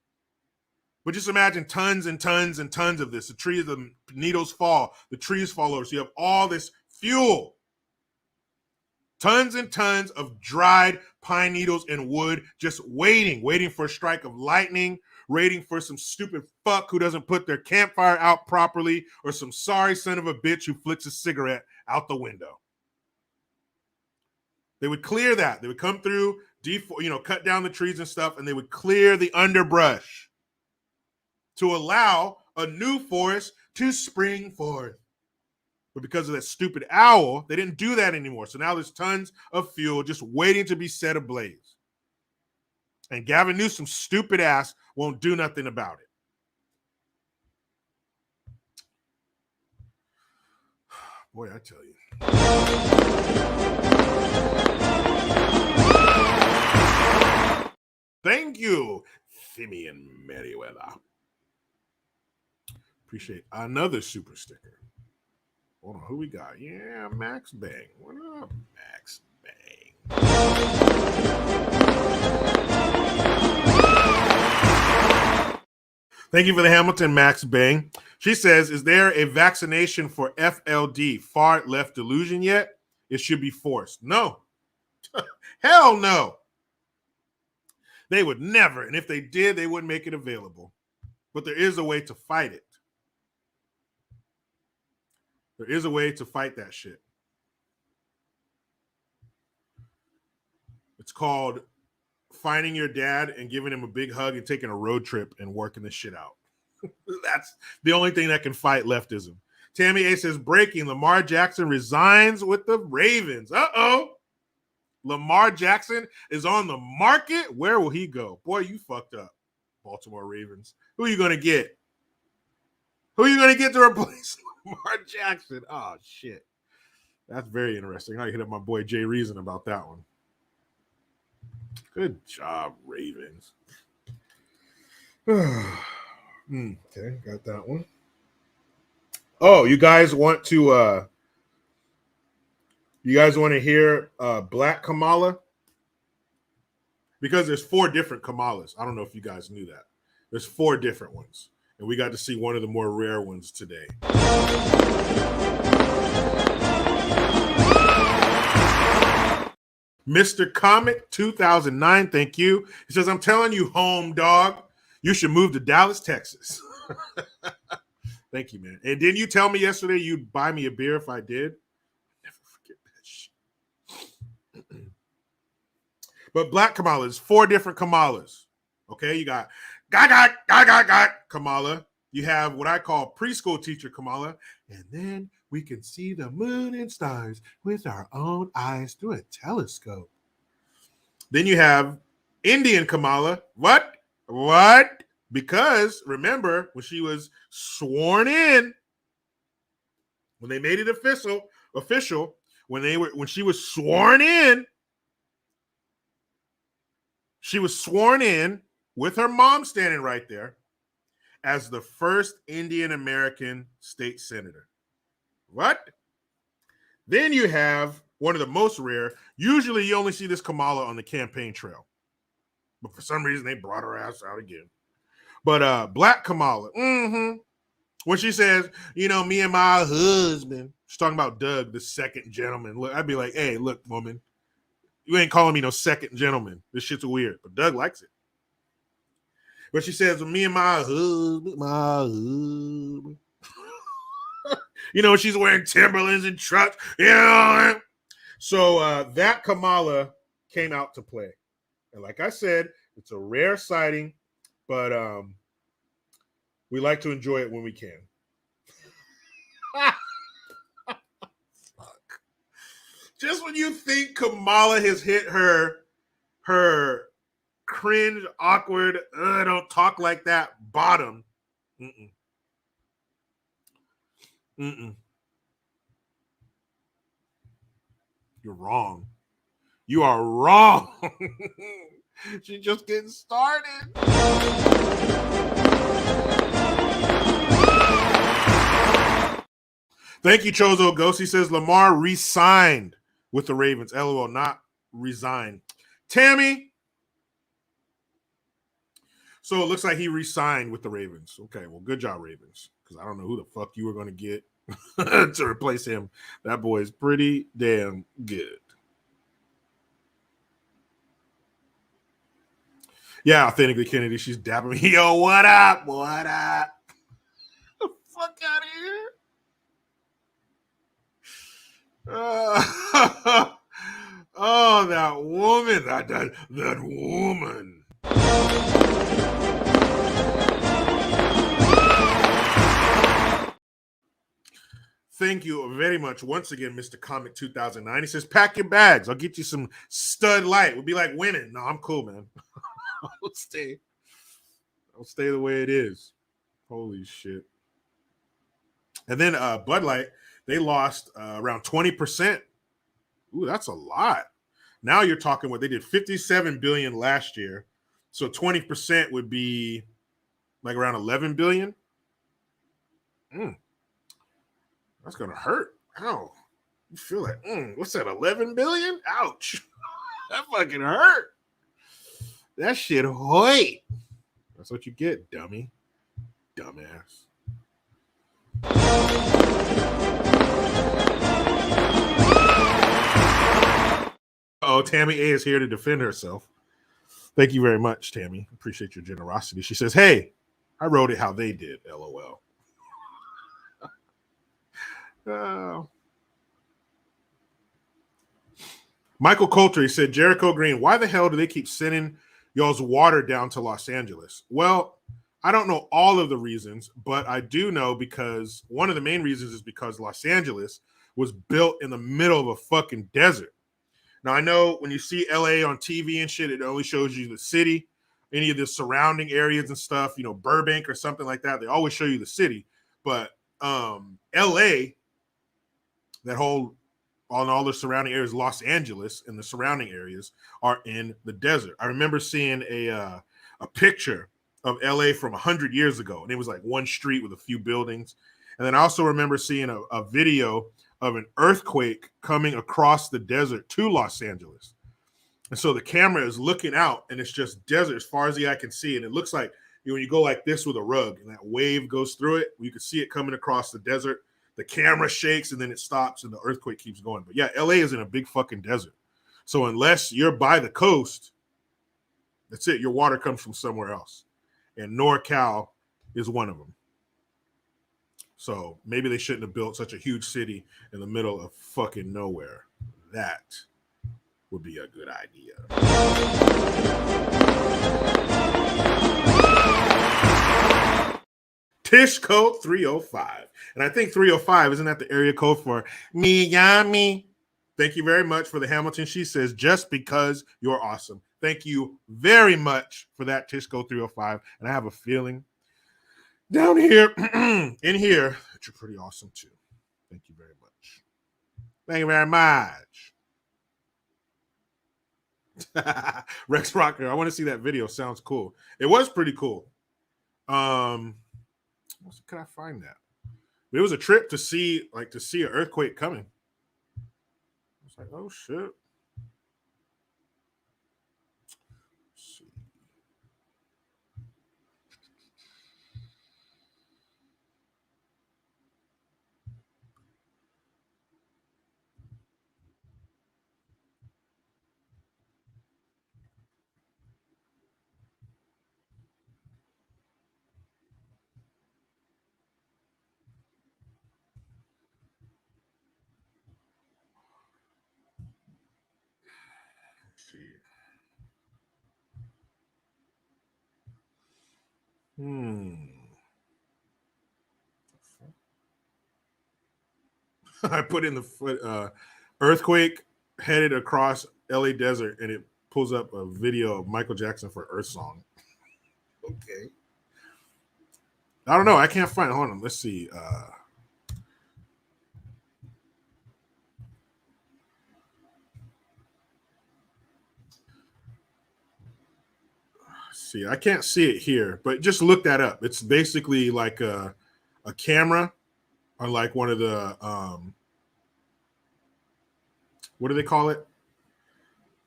But just imagine tons and tons and tons of this. The needles fall. The trees fall over. So you have all this fuel. Tons and tons of dried pine needles and wood just waiting for a strike of lightning, waiting for some stupid fuck who doesn't put their campfire out properly, or some sorry son of a bitch who flicks a cigarette out the window. They would clear that. They would come through, cut down the trees and stuff, and they would clear the underbrush to allow a new forest to spring forth. But because of that stupid owl, they didn't do that anymore. So now there's tons of fuel just waiting to be set ablaze. And Gavin Newsom's stupid ass won't do nothing about it. Boy, I tell you. Thank you, Simeon Merriweather. Appreciate another super sticker. Hold on, who we got? Yeah, Max Bang. What up, Max Bang? Thank you for the Hamilton, Max Bang. She says, is there a vaccination for FLD, far left delusion yet? It should be forced. No. Hell no. They would never. And if they did, they wouldn't make it available. But there is a way to fight it. There is a way to fight that shit. It's called finding your dad and giving him a big hug and taking a road trip and working this shit out. That's the only thing that can fight leftism. Tammy A says, breaking, Lamar Jackson resigns with the Ravens. Uh-oh. Lamar Jackson is on the market. Where will he go? Boy, you fucked up, Baltimore Ravens. Who are you going to get? Who are you going to get to replace Lamar Jackson? Oh, shit. That's very interesting. I hit up my boy Jay Reason about that one. Good job, Ravens. Okay, got that one. Oh, you guys want to hear Black Kamala? Because there's 4 different Kamalas. I don't know if you guys knew that. There's 4 different ones. And we got to see one of the more rare ones today. Mr. Comet 2009, thank you. He says, I'm telling you, home dog, you should move to Dallas, Texas. Thank you, man. And didn't you tell me yesterday you'd buy me a beer if I did? Never forget that shit. But Black Kamala is 4 different Kamalas. Okay, you got Kamala. You have what I call preschool teacher Kamala. And then we can see the moon and stars with our own eyes through a telescope. Then you have Indian Kamala. What? Because remember when she was sworn in, when they made it official, when she was sworn in, she was sworn in with her mom standing right there as the first Indian American state senator. What? Then you have one of the most rare. Usually you only see this Kamala on the campaign trail. But for some reason they brought her ass out again. But Black Kamala, when she says, you know, me and my husband, she's talking about Doug, the second gentleman. Look, I'd be like, hey, look, woman, you ain't calling me no second gentleman. This shit's weird. But Doug likes it. But she says, well, me and my husband. You know, she's wearing Timberlands and trucks. You know? So that Kamala came out to play. And like I said, it's a rare sighting, but we like to enjoy it when we can. Fuck. Just when you think Kamala has hit her cringe, awkward, don't talk like that bottom. You're wrong. You are wrong. She's just getting started. Thank you, Chozo Ghost. He says Lamar re-signed with the Ravens. LOL, not resigned. Tammy. So it looks like he re-signed with the Ravens. Okay, well, good job, Ravens. Because I don't know who the fuck you were going to get to replace him. That boy is pretty damn good. Yeah, authentically Kennedy. She's dapping me. Yo, what up? What up? The fuck out of here. Oh, that woman. That woman. Thank you very much once again, Mr. Comic 2009. He says, pack your bags. I'll get you some Stud Light. We'll be like winning. No, I'm cool, man. I'll stay the way it is. Holy shit. And then Bud Light, they lost around 20%. Ooh, that's a lot. Now you're talking what they did 57 billion last year. So 20% would be like around 11 billion. That's gonna hurt. Ow. You feel like, what's that, 11 billion? Ouch. That fucking hurt. That shit hurt. That's what you get, dummy. Dumbass. Oh, Tammy A is here to defend herself. Thank you very much, Tammy. Appreciate your generosity. She says, hey, I wrote it how they did, LOL. Michael Coulter said, Jericho Green, why the hell do they keep sending y'all's water down to Los Angeles? Well, I don't know all of the reasons, but I do know because one of the main reasons is because Los Angeles was built in the middle of a fucking desert. Now, I know when you see LA on TV and shit, it only shows you the city, any of the surrounding areas and stuff, Burbank or something like that. They always show you the city. But LA, that whole, on all the surrounding areas, Los Angeles and the surrounding areas are in the desert. I remember seeing a picture of LA from 100 years ago, and it was like one street with a few buildings. And then I also remember seeing a video of an earthquake coming across the desert to Los Angeles. And so the camera is looking out, and it's just desert as far as the eye can see. And it looks like when you go like this with a rug, and that wave goes through it, you can see it coming across the desert. The camera shakes, and then it stops, and the earthquake keeps going. But yeah, LA is in a big fucking desert. So unless you're by the coast, that's it. Your water comes from somewhere else. And NorCal is one of them. So maybe they shouldn't have built such a huge city in the middle of fucking nowhere. That would be a good idea. Tish code 305. And I think 305, isn't that the area code for Miami? Thank you very much for the Hamilton. She says, just because you're awesome. Thank you very much for that, Tish code 305. And I have a feeling down here, in here, that you're pretty awesome too. Thank you very much. Thank you very much. Rex Rocker, I want to see that video. Sounds cool. It was pretty cool. Could I find that? It was a trip to see an earthquake coming. I was like, oh shit. Let's see. I put in the earthquake headed across LA desert, and it pulls up a video of Michael Jackson for Earth Song. Okay. I don't know. I can't find it. Hold on. Let's see. See, I can't see it here, but just look that up. It's basically like a camera on like one of the what do they call it?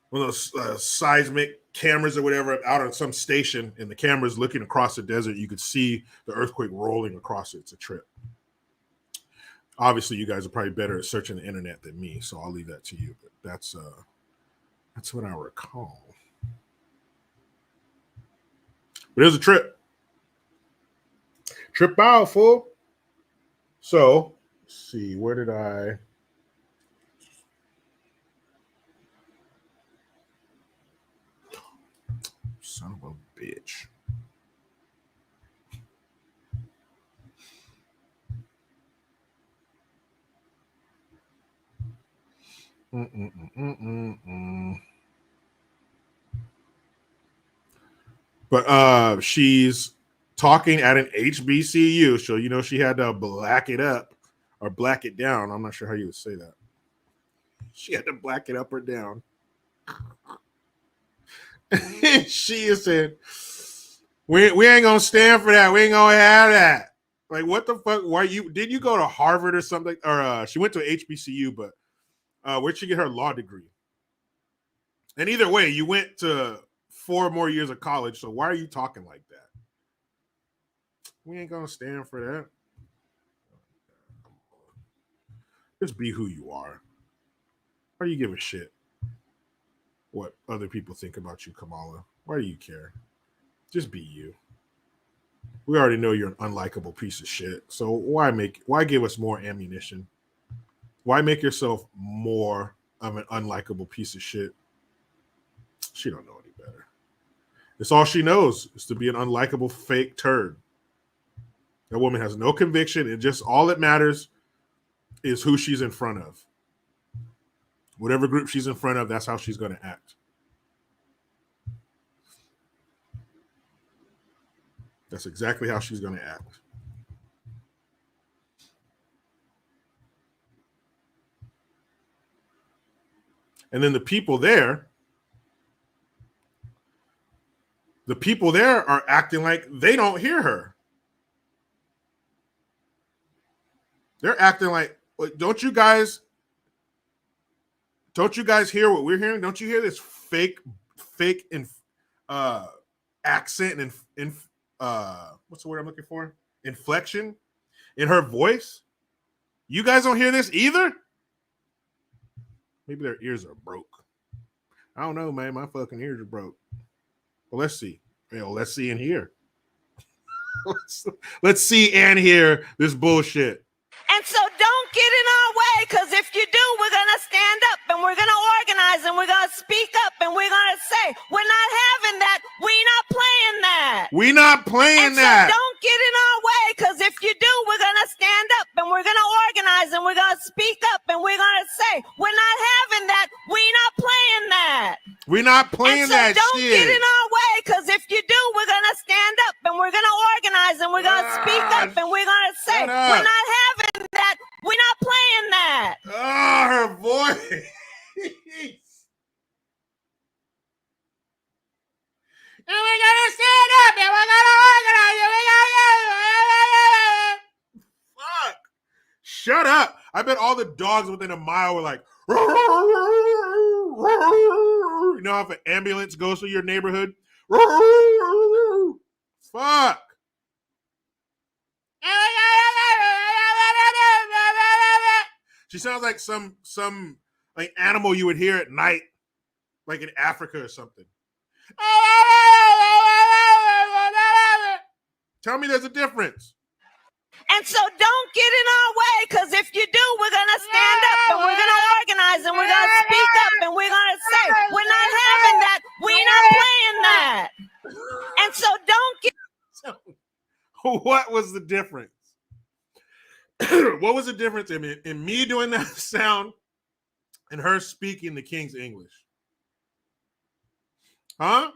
One of those seismic cameras or whatever out on some station, and the camera's looking across the desert. You could see the earthquake rolling across it. It's a trip. Obviously, you guys are probably better at searching the internet than me, so I'll leave that to you. But that's what I recall. But it was a trip. Trip out, fool. So, let's see, where did I? Son of a bitch. But she's talking at an HBCU, so she had to black it up or black it down. I'm not sure how you would say that. She had to black it up or down. She said, we ain't gonna stand for that. We ain't gonna have that. Like, what the fuck? Why did you go to Harvard or something? Or she went to HBCU, but where'd she get her law degree? And either way, you went to 4 more years of college. So why are you talking like that? We ain't gonna stand for that. Just be who you are. Why do you give a shit what other people think about you, Kamala? Why do you care? Just be you. We already know you're an unlikable piece of shit. So why give us more ammunition? Why make yourself more of an unlikable piece of shit? She don't know any better. It's all she knows is to be an unlikable fake turd. That woman has no conviction. And just all that matters is who she's in front of. Whatever group she's in front of, that's how she's going to act. That's exactly how she's going to act. And then the people there are acting like they don't hear her. They're acting like, don't you guys hear what we're hearing? Don't you hear this fake accent and what's the word I'm looking for? Inflection in her voice? You guys don't hear this either? Maybe their ears are broke. I don't know, man. My fucking ears are broke. Well, let's see. Let's see and hear. Let's see and hear this bullshit. And so don't get in our way, because if you do, we're going to stand up and we're going to organize and we're going to speak up and we're going to say, we're not having that. We're not playing that. We're not playing that. So don't get in our way, because if you do, we're going to stand up and we're going to organize and we're going to speak up and we're going to say, we're not having that. We're not playing that. We're not playing that don't shit. Get in our way, because if you do, we're going to stand up and we're going to organize and we're going to speak up and we're going to say, we're not having that. We're not playing that. Oh, her voice. And we're gonna stand up and we're gonna organize. Fuck. Shut up. I bet all the dogs within a mile were like, you know, if an ambulance goes through your neighborhood. Fuck. She sounds like some like animal you would hear at night, like in Africa or something. Tell me there's a difference. And so don't get in our way, because if you do, we're going to stand up and we're going to organize and we're going to speak up and we're going to say, we're not having that. We're not playing that. And so don't get. What was the difference? What was the difference in me doing that sound and her speaking the King's English? Huh?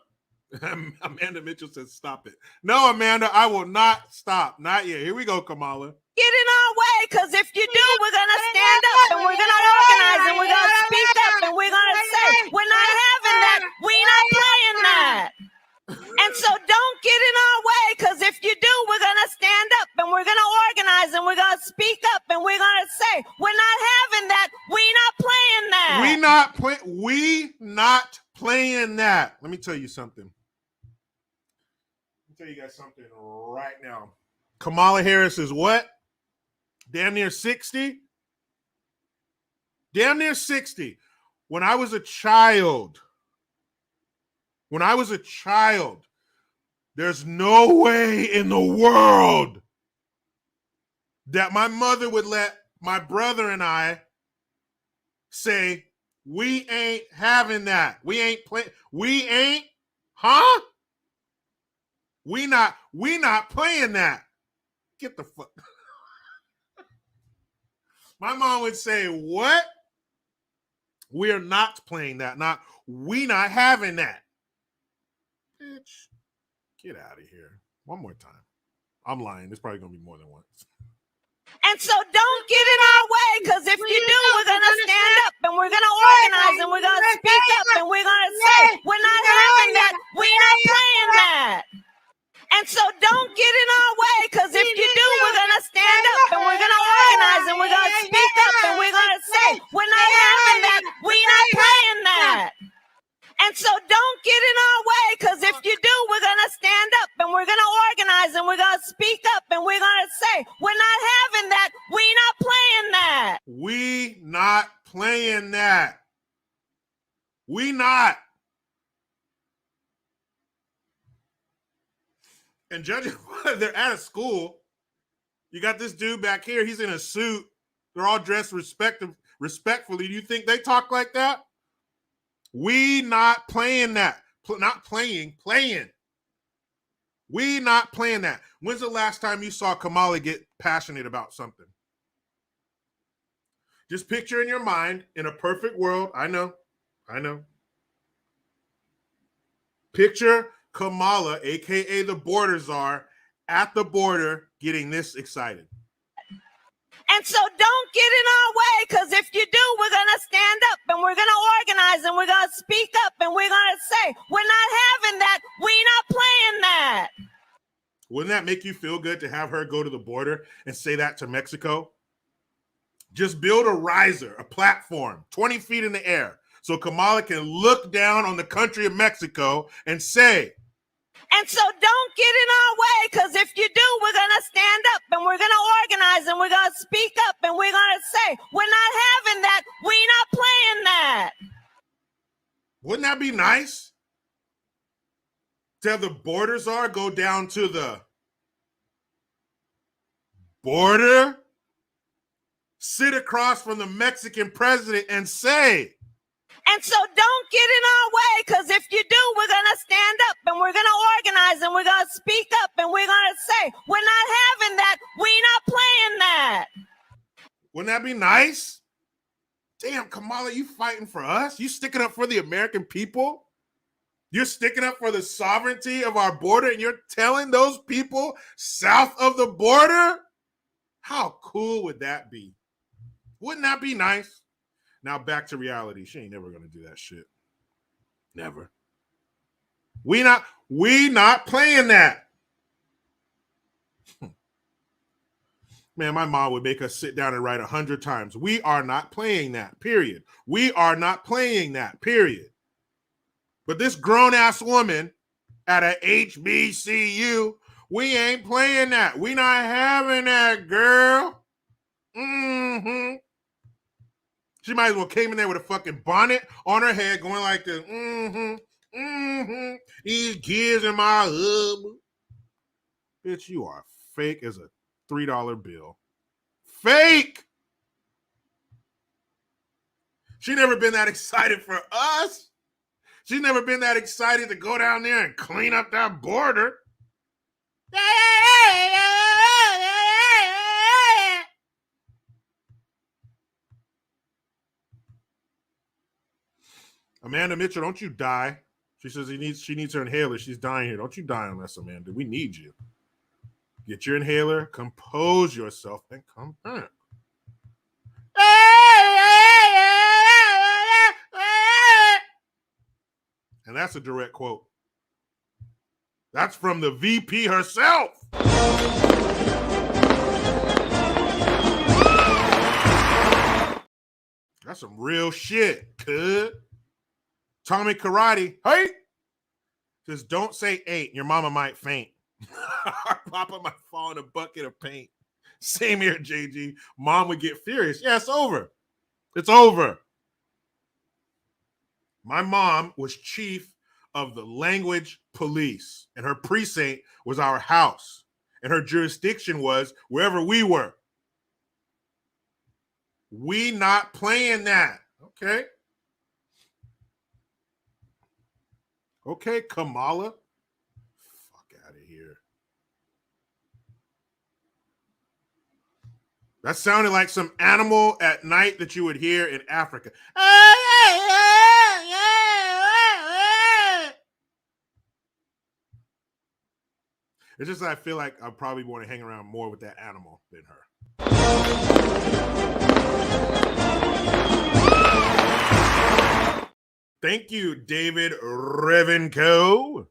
Amanda Mitchell says, stop it. No, Amanda, I will not stop. Not yet. Here we go, Kamala. Get in our way, because if you do, we're going to stand up and we're going to organize and we're going to speak up and we're going to say, we're not having that. We're not playing that. And so don't get in our way, because if you do, we're going to stand up and we're going to organize and we're going to speak up and we're going to say, we're not having that. We're not playing that. We not playing that. Let me tell you something. Let me tell you guys something right now. Kamala Harris is what? Damn near 60? Damn near 60. When I was a child, there's no way in the world that my mother would let my brother and I say, we ain't having that. We ain't playing. We ain't, huh? We not playing that. Get the fuck. My mom would say, what? We're not playing that. We not having that. Bitch, get out of here. One more time. I'm lying. It's probably going to be more than once. And so don't get in our way, because if you do, we're going to stand up and we're going to organize and we're going to speak up and we're going to say, we're not having that. We're not playing that. And so don't get in our way, because if you do, we're going We not playing that. We not. And judging, they're at a school. You got this dude back here. He's in a suit. They're all dressed respectfully. Do you think they talk like that? We not playing that. Not playing. We not playing that. When's the last time you saw Kamala get passionate about something? Just picture in your mind, in a perfect world, I know. Picture Kamala, a.k.a. the border czar, at the border getting this excited. And so don't get in our way, because if you do, we're going to stand up and we're going to organize and we're going to speak up and we're going to say, we're not having that. We're not playing that. Wouldn't that make you feel good to have her go to the border and say that to Mexico? Just build a riser, a platform, 20 feet in the air, so Kamala can look down on the country of Mexico and say. And so don't get in our way, because if you do, we're going to stand up and we're going to organize and we're going to speak up and we're going to say, we're not having that. We're not playing that. Wouldn't that be nice? To have the border czar go down to the border, sit across from the Mexican president and say. And so don't get in our way, because if you do, we're going to stand up and we're going to organize and we're going to speak up and we're going to say, we're not having that. We're not playing that. Wouldn't that be nice? Damn, Kamala, you fighting for us? You sticking up for the American people? You're sticking up for the sovereignty of our border, and you're telling those people south of the border? How cool would that be? Wouldn't that be nice? Now back to reality. She ain't never gonna do that shit. Never. We not playing that. Man, my mom would make us sit down and write 100 times. We are not playing that, period. We are not playing that, period. But this grown-ass woman at a HBCU, we ain't playing that. We not having that, girl. Mm-hmm. She might as well came in there with a fucking bonnet on her head going like this. Mm-hmm. Mm-hmm. These kids in my hub. Bitch, you are fake as a $3 bill. Fake! She never been that excited for us. She's never been that excited to go down there and clean up that border. Amanda Mitchell, don't you die. She says she needs her inhaler. She's dying here. Don't you die on us, Amanda. We need you. Get your inhaler, compose yourself, and come back. And that's a direct quote. That's from the VP herself. That's some real shit, cuz. Tommy Karate, hey, says don't say 8. Your mama might faint. Our papa might fall in a bucket of paint. Same here, JG. Mom would get furious. Yeah, it's over. It's over. My mom was chief of the language police, and her precinct was our house, and her jurisdiction was wherever we were. We not playing that. Okay. Okay, Kamala. Fuck out of here. That sounded like some animal at night that you would hear in Africa. It's just that I feel like I probably want to hang around more with that animal than her. Thank you, David Revenco.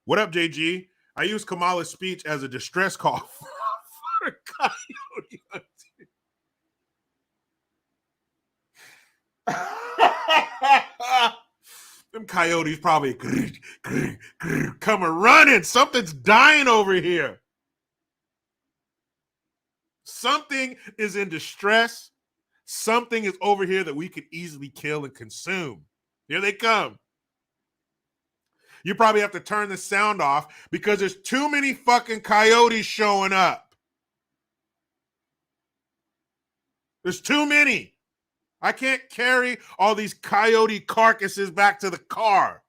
What up, JG? I use Kamala's speech as a distress call for a coyote hunter. Them coyotes probably coming running. Something's dying over here. Something is in distress. Something is over here that we could easily kill and consume. Here they come. You probably have to turn the sound off because there's too many fucking coyotes showing up. There's too many. I can't carry all these coyote carcasses back to the car.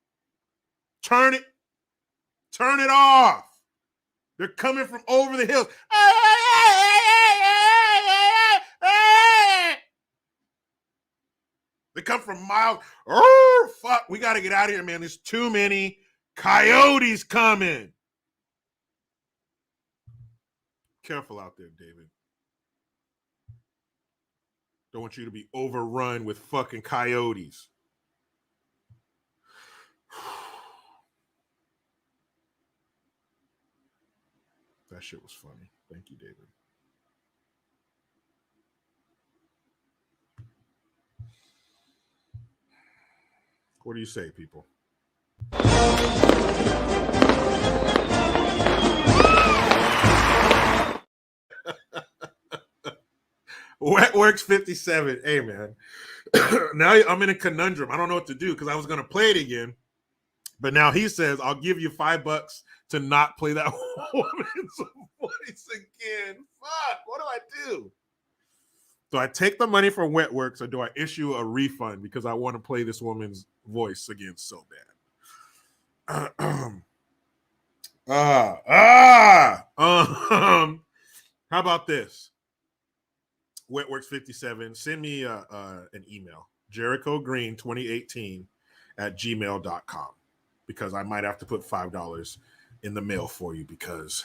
Turn it off. They're coming from over the hills. They come from miles. Oh, fuck. We got to get out of here, man. There's too many coyotes coming. Careful out there, David. Don't want you to be overrun with fucking coyotes. That shit was funny. Thank you, David. What do you say, people? Wetworks 57. Hey, man. Now I'm in a conundrum. I don't know what to do because I was going to play it again. But now he says, I'll give you $5 to not play that woman's voice again. Fuck, what do I do? Do I take the money from Wetworks or do I issue a refund because I want to play this woman's voice again so bad? How about this? Wetworks 57, send me an email, jerichogreen2018@gmail.com, because I might have to put $5 in the mail for you because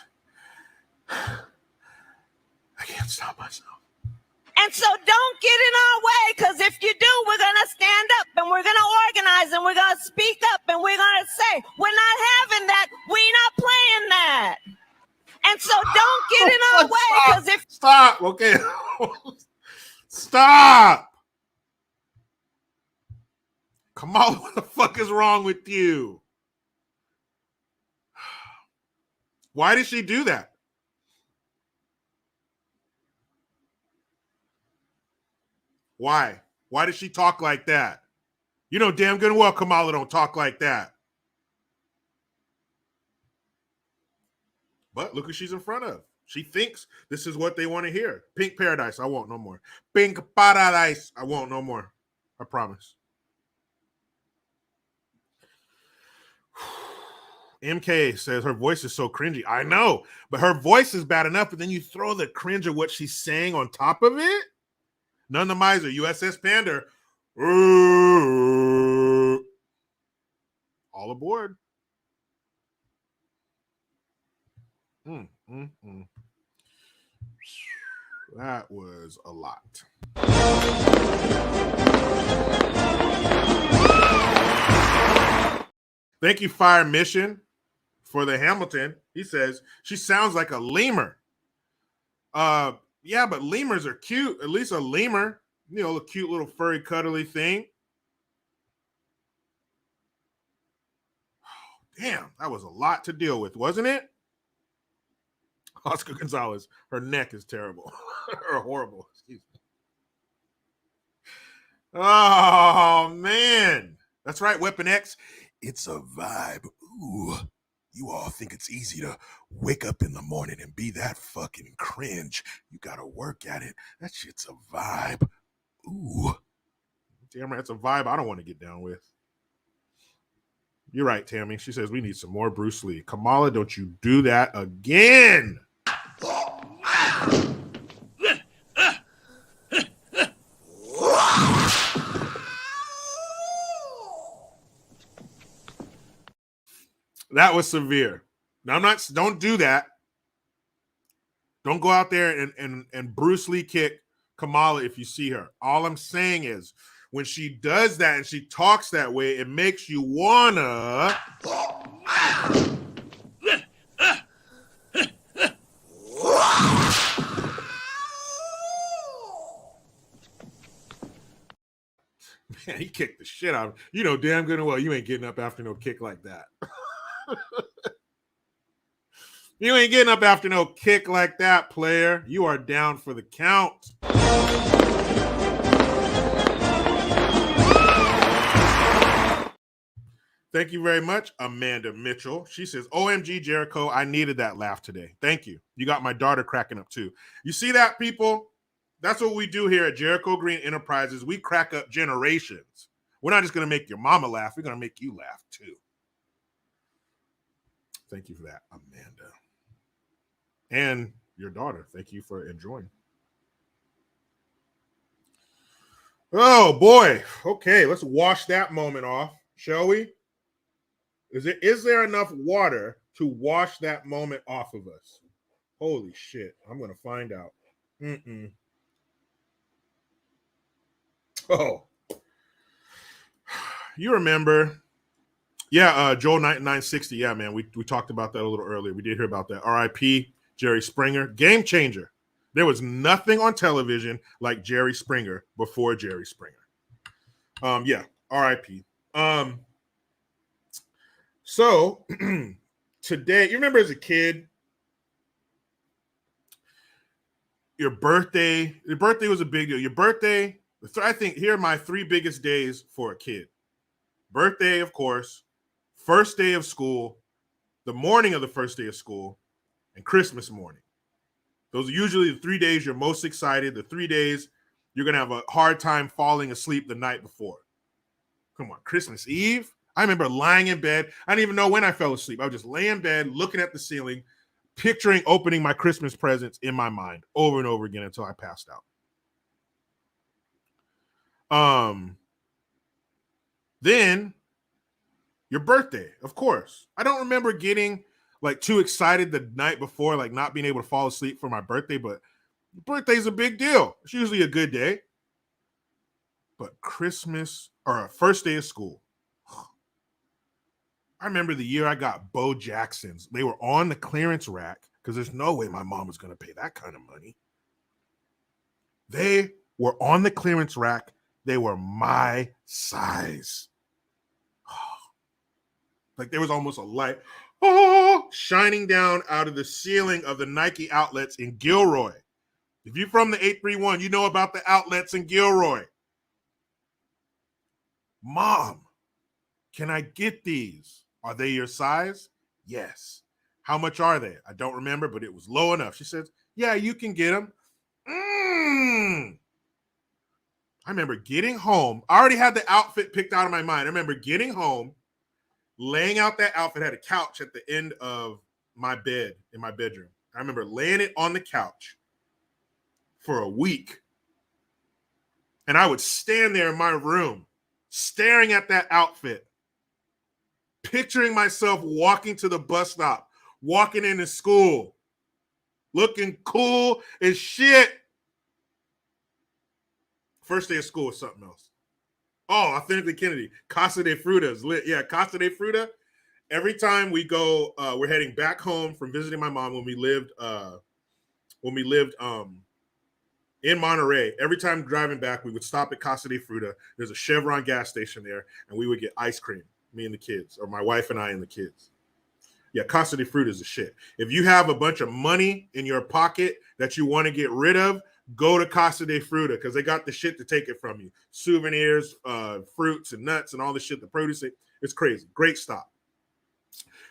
I can't stop myself. And so don't get in our way, because if you do, we're going to stand up and we're going to organize and we're going to speak up and we're going to say, we're not having that. We're not playing that. And so don't get in our way, because if... Stop, okay. Stop. Kamala, what the fuck is wrong with you? Why did she do that? Why? Why did she talk like that? You know damn good and well Kamala don't talk like that. But look who she's in front of. She thinks this is what they want to hear. Pink paradise, I want no more. Pink paradise, I want no more. I promise. MK says her voice is so cringy. I know, but her voice is bad enough, but then you throw the cringe of what she's saying on top of it? None the miser, USS Pander. All aboard. That was a lot. Thank you, Fire Mission, for the Hamilton. He says, she sounds like a lemur. Yeah, but lemurs are cute. At least a lemur. You know, a cute little furry, cuddly thing. Oh, damn, that was a lot to deal with, wasn't it? Oscar Gonzalez, her neck is terrible. Or horrible. Excuse me. Oh, man. That's right, Weapon X. It's a vibe. Ooh. You all think it's easy to wake up in the morning and be that fucking cringe. You got to work at it. That shit's a vibe. Ooh. Damn right, that's a vibe I don't want to get down with. You're right, Tammy. She says we need some more Bruce Lee. Kamala, don't you do that again. That was severe. Now don't do that. Don't go out there and Bruce Lee kick Kamala if you see her. All I'm saying is when she does that and she talks that way, it makes you wanna man, he kicked the shit out of him. You know damn good and well you ain't getting up after no kick like that. You ain't getting up after no kick like that, player. You are down for the count. Thank you very much, Amanda Mitchell. She says, OMG, Jericho, I needed that laugh today. Thank you. You got my daughter cracking up too. You see that, people? That's what we do here at Jericho Green Enterprises. We crack up generations. We're not just going to make your mama laugh. We're going to make you laugh too. Thank you for that, Amanda. And your daughter, thank you for enjoying. Oh, boy. Okay, let's wash that moment off, shall we? Is there enough water to wash that moment off of us? Holy shit. I'm going to find out. Oh. You remember. Yeah, Joel 960. Yeah, man, we talked about that a little earlier. We did hear about that. R.I.P. Jerry Springer. Game changer. There was nothing on television like Jerry Springer before Jerry Springer. Yeah, R.I.P. So today, you remember as a kid, your birthday was a big deal. Your birthday, I think here are my 3 biggest days for a kid. Birthday, of course, first day of school, the morning of the first day of school, and Christmas morning. Those are usually the 3 days you're most excited, the 3 days you're going to have a hard time falling asleep the night before. Come on, Christmas Eve? I remember lying in bed. I didn't even know when I fell asleep. I would just lay in bed, looking at the ceiling, picturing opening my Christmas presents in my mind over and over again until I passed out. Then your birthday, of course. I don't remember getting like too excited the night before, like not being able to fall asleep for my birthday, but birthday's a big deal. It's usually a good day. But Christmas or first day of school. I remember the year I got Bo Jacksons. They were on the clearance rack because there's no way my mom was going to pay that kind of money. They were on the clearance rack. They were my size. Like there was almost a light shining down out of the ceiling of the Nike outlets in Gilroy. If you're from the 831, you know about the outlets in Gilroy. Mom, can I get these? Are they your size? Yes. How much are they? I don't remember, but it was low enough. She says, yeah, you can get them. I remember getting home. I already had the outfit picked out of my mind. I remember getting home, laying out that outfit, had a couch at the end of my bed in my bedroom. I remember laying it on the couch for a week. And I would stand there in my room, staring at that outfit, picturing myself walking to the bus stop, walking into school, looking cool as shit. First day of school was something else. Oh, Authentically Kennedy. Casa de Fruta is lit. Yeah, Casa de Fruta. Every time we go, we're heading back home from visiting my mom when we lived in Monterey. Every time driving back, we would stop at Casa de Fruta. There's a Chevron gas station there, and we would get ice cream, me and the kids, or my wife and I and the kids. Yeah, Casa de Fruta is the shit. If you have a bunch of money in your pocket that you want to get rid of, go to Casa de Fruta because they got the shit to take it from you. Souvenirs, fruits and nuts and all the shit, the produce. It's crazy. Great stop.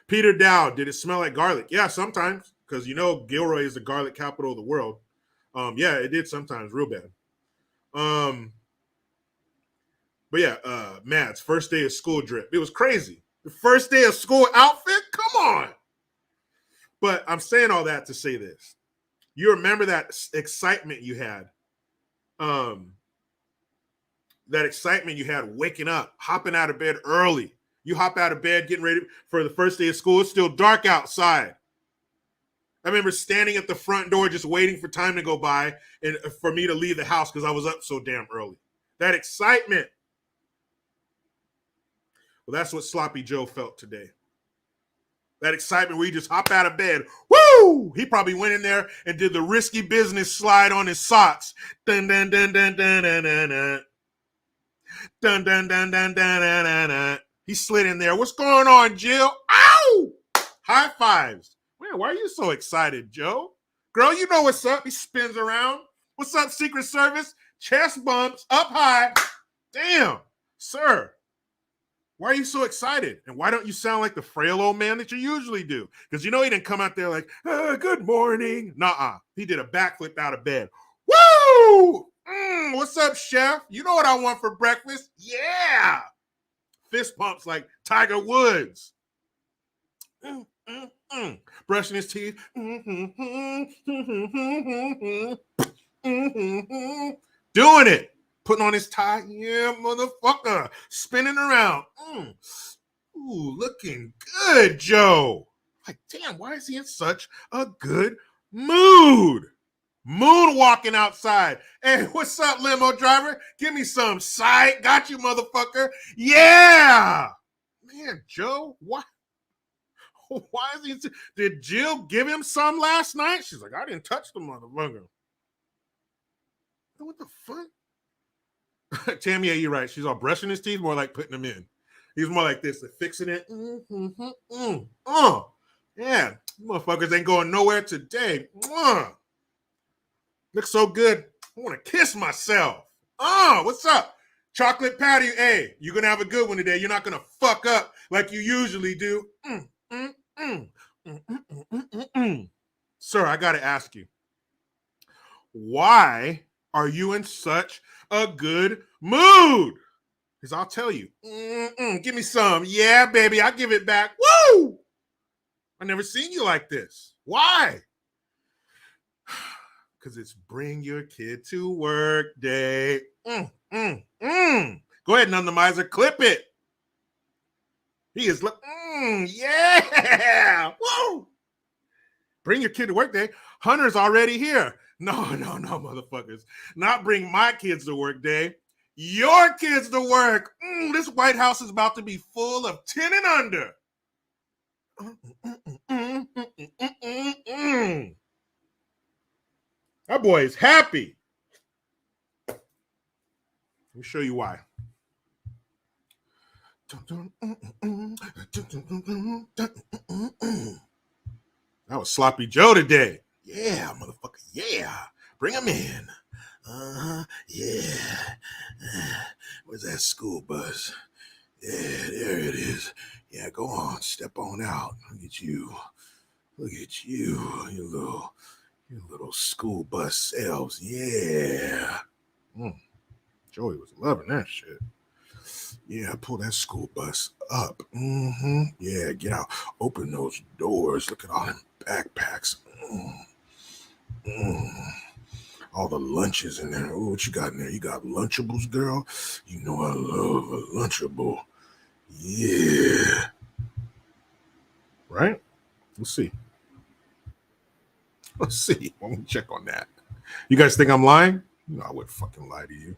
Peter Dow, did it smell like garlic? Yeah, sometimes, because you know Gilroy is the garlic capital of the world. Yeah, it did sometimes, real bad. But yeah, Matt's first day of school drip. It was crazy. The first day of school outfit? Come on. But I'm saying all that to say this. You remember that excitement you had. That excitement you had waking up, hopping out of bed early. You hop out of bed, getting ready for the first day of school. It's still dark outside. I remember standing at the front door just waiting for time to go by and for me to leave the house because I was up so damn early. That excitement. Well, that's what Sloppy Joe felt today. That excitement where you just hop out of bed. Woo! He probably went in there and did the risky business slide on his socks. Dun dun dun dun dun dun dun dun. Dun dun dun dun dun dun dun dun. He slid in there. What's going on, Jill? Ow! High fives. Man, why are you so excited, Joe? Girl, you know what's up. He spins around. What's up, Secret Service? Chest bumps up high. Damn, sir. Why are you so excited? And why don't you sound like the frail old man that you usually do? Because you know he didn't come out there like, good morning. Nuh-uh. He did a backflip out of bed. Woo! What's up, chef? You know what I want for breakfast? Yeah! Fist pumps like Tiger Woods. Brushing his teeth. Doing it. Putting on his tie. Yeah, motherfucker. Spinning around. Ooh, looking good, Joe. Like, damn, why is he in such a good mood? Moonwalking outside. Hey, what's up, limo driver? Give me some sight. Got you, motherfucker. Yeah. Man, Joe, why is he? Did Jill give him some last night? She's like, I didn't touch the motherfucker. What the fuck? Tammy, yeah, you're right. She's all brushing his teeth, more like putting them in. He's more like this, like fixing it. Yeah, motherfuckers ain't going nowhere today. Looks so good. I want to kiss myself. What's up? Chocolate patty. Hey, you're going to have a good one today. You're not going to fuck up like you usually do. Sir, I got to ask you, why are you in such a good mood? Because I'll tell you. Give me some. Yeah, baby, I'll give it back. Woo! I never seen you like this. Why? Because it's bring your kid to work day. Go ahead, None the Miser, clip it. He is, yeah. Woo! Bring your kid to work day. Hunter's already here. No, motherfuckers. Not bring my kids to work day. Your kids to work. This White House is about to be full of 10 and under. That boy is happy. Let me show you why. That was Sloppy Joe today. Yeah, motherfucker. Yeah. Bring him in. Yeah. Where's that school bus? Yeah, there it is. Yeah, go on. Step on out. Look at you. You little school bus selves. Yeah. Joey was loving that shit. Yeah, pull that school bus up. Yeah, get out. Open those doors. Look at all them backpacks. All the lunches in there. Oh, what you got in there? You got Lunchables, girl? You know I love a Lunchable. Yeah. Right? Let's see. Let me check on that. You guys think I'm lying? No, I wouldn't fucking lie to you.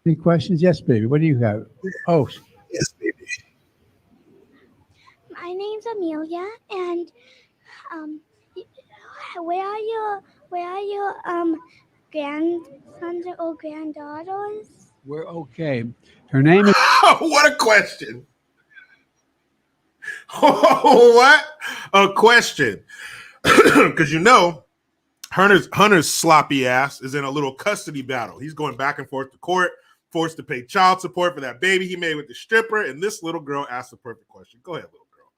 Any questions? Yes, baby. What do you have? Oh, yes, baby. My name's Amelia, and where are your grandsons or granddaughters? we're okay. Her name is. What a question. What a question. Because Hunter's sloppy ass is in a little custody battle. He's going back and forth to court, forced to pay child support for that baby he made with the stripper, and this little girl asked the perfect question. Go ahead, little girl.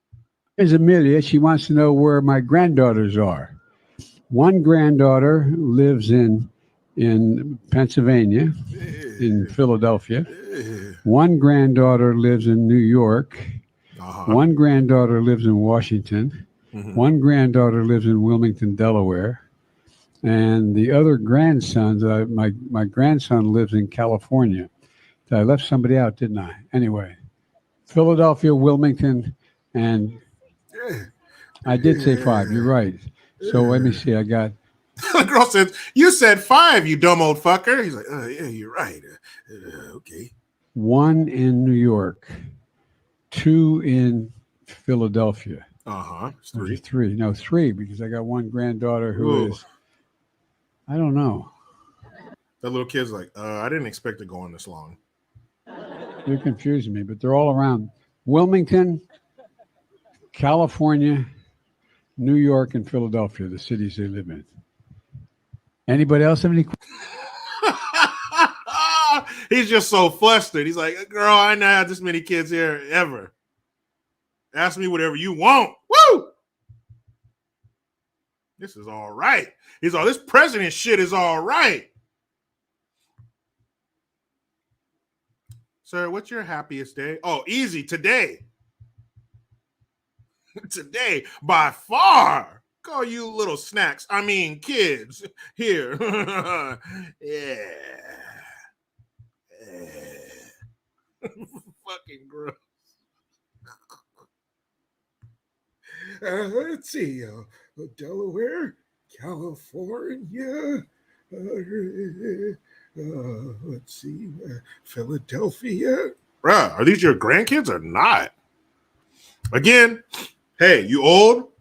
Is Amelia. She wants to know where my granddaughters are. One granddaughter lives in Pennsylvania, in Philadelphia. One granddaughter lives in New York. One granddaughter lives in Washington. One granddaughter lives in Wilmington, Delaware. And the other grandsons, my grandson lives in California. I left somebody out, didn't I? Anyway, Philadelphia, Wilmington, and I did say 5. You're right. So let me see. I got. The girl said, "You said 5, you dumb old fucker." He's like, yeah, you're right. Okay. 1 in New York, 2 in Philadelphia. 3. 3. No, 3, because I got one granddaughter who is, I don't know. That little kid's like, I didn't expect to go on this long. They're confusing me, but they're all around Wilmington, California, New York, and Philadelphia, the cities they live in. Anybody else have any questions? He's just so flustered. He's like, girl, I ain't had this many kids here ever. Ask me whatever you want. Woo! This is all right. He's all, this president shit is all right. Sir, what's your happiest day? Oh, easy, today. Today, by far. Call you little snacks. I mean, kids. Here. Yeah. Fucking gross. Let's see. Delaware, California. Let's see. Philadelphia. Bruh, are these your grandkids or not? Again, hey, you old?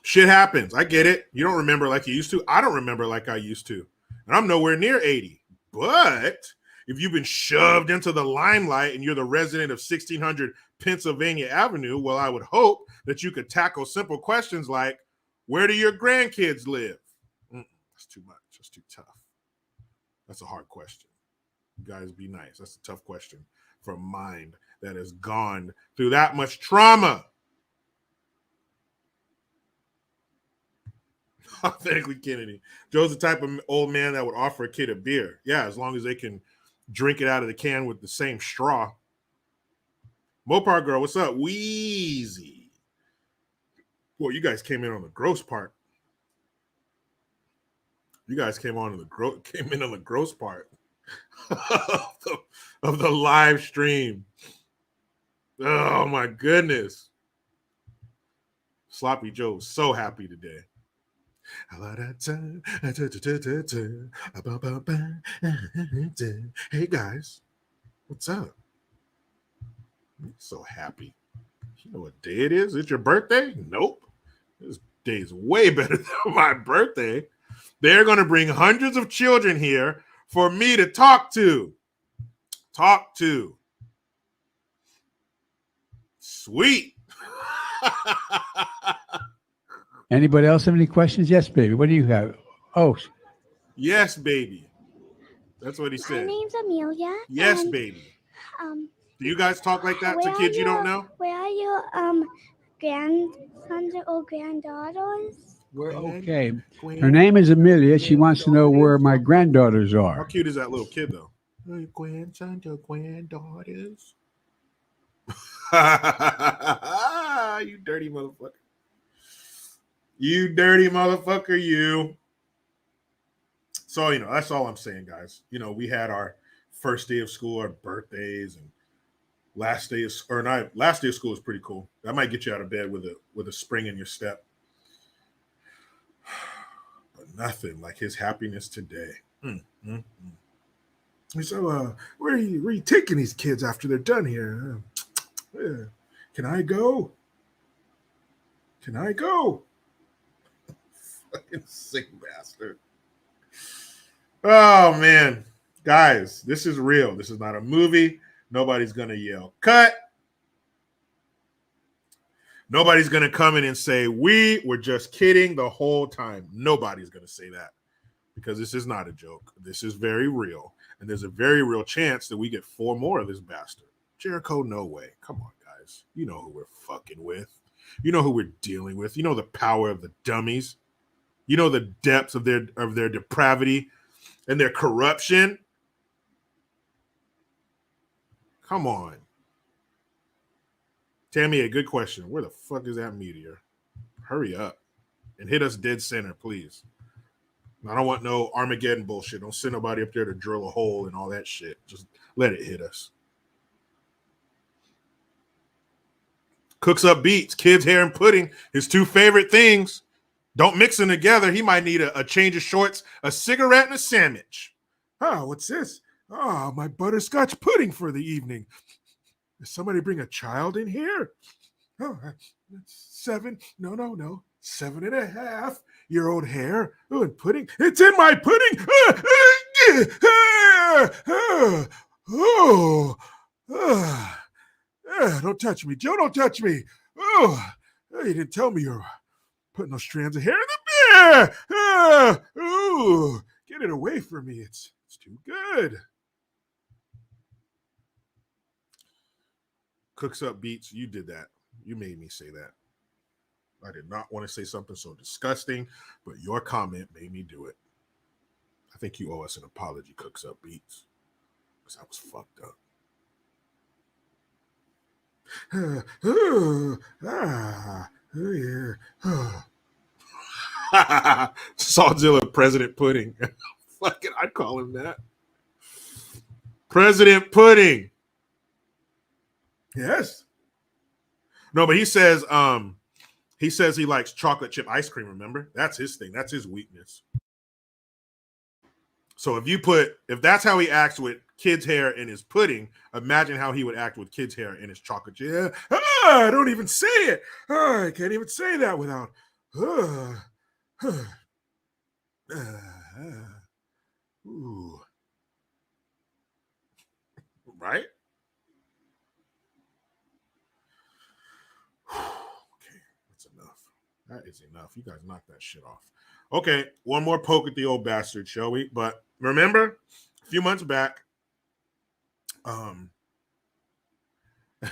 Shit happens. I get it. You don't remember like you used to. I don't remember like I used to. And I'm nowhere near 80. But if you've been shoved into the limelight and you're the resident of 1600 Pennsylvania Avenue, well, I would hope that you could tackle simple questions like, where do your grandkids live? That's too much. That's too tough. That's a hard question. You guys be nice. That's a tough question for a mind that has gone through that much trauma. Authentically Kennedy. Joe's the type of old man that would offer a kid a beer. Yeah, as long as they can drink it out of the can with the same straw. Mopar girl, what's up? Wheezy. Well, you guys came in on the gross part. You guys came in on the gross part of the live stream. Oh my goodness. Sloppy Joe was so happy today. Hey guys, what's up? I'm so happy. You know what day it is? It's your birthday? Nope. This day is way better than my birthday. They're going to bring hundreds of children here for me to talk to. Sweet. Anybody else have any questions? Yes, baby. What do you have? Oh, Yes, baby. That's what he My said. name's Amelia. Yes, and, baby. Um, Do you guys talk like that to where kids are you don't know? Where are your grandsons or granddaughters? we're okay. Her name is Amelia. She wants to know where my granddaughters How are. cute is that little kid, though? Hey, grandsons or granddaughters? You dirty motherfucker. You dirty motherfucker, you. So, that's all I'm saying, guys. We had our first day of school, our birthdays, and last day of school is pretty cool. That might get you out of bed with a spring in your step. But nothing like his happiness today. So, where are you taking these kids after they're done here? Can I go? Fucking sick bastard. Oh, man. Guys, this is real. This is not a movie. Nobody's going to yell, cut. Nobody's going to come in and say, we were just kidding the whole time. Nobody's going to say that because this is not a joke. This is very real. And there's a very real chance that we get 4 more of this bastard. Jericho, no way. Come on, guys. You know who we're fucking with. You know who we're dealing with. You know the power of the dummies. You know the depths of their depravity and their corruption. Come on. Tammy, a good question. Where the fuck is that meteor? Hurry up and hit us dead center, please. I don't want no Armageddon bullshit. Don't send nobody up there to drill a hole and all that shit. Just let it hit us. Cooks up beets, kids' hair and pudding, his 2 favorite things. Don't mix them together. He might need a change of shorts, a cigarette, and a sandwich. Oh, what's this? Oh, my butterscotch pudding for the evening. Did somebody bring a child in here? Oh, 7. No. 7.5-year-old hair. Oh, and pudding. It's in my pudding. Don't touch me, Joe. Don't touch me. Oh, you didn't tell me you're putting those strands of hair in the beer. Get it away from me. It's too good. Cooks Up Beats, you did that. You made me say that. I did not want to say something so disgusting, but your comment made me do it. I think you owe us an apology, Cooks Up Beats, because I was fucked up. Saltzilla President Pudding. Fuck it, I'd call him that. President Pudding. Yes. No, but he says he likes chocolate chip ice cream, remember? That's his thing. That's his weakness. So if that's how he acts with kids' hair in his pudding, imagine how he would act with kids' hair in his chocolate chip. I don't even say it. I can't even say that without. Ooh. Right? Okay, that's enough. That is enough. You guys knock that shit off. Okay, one more poke at the old bastard, shall we? But remember, a few months back,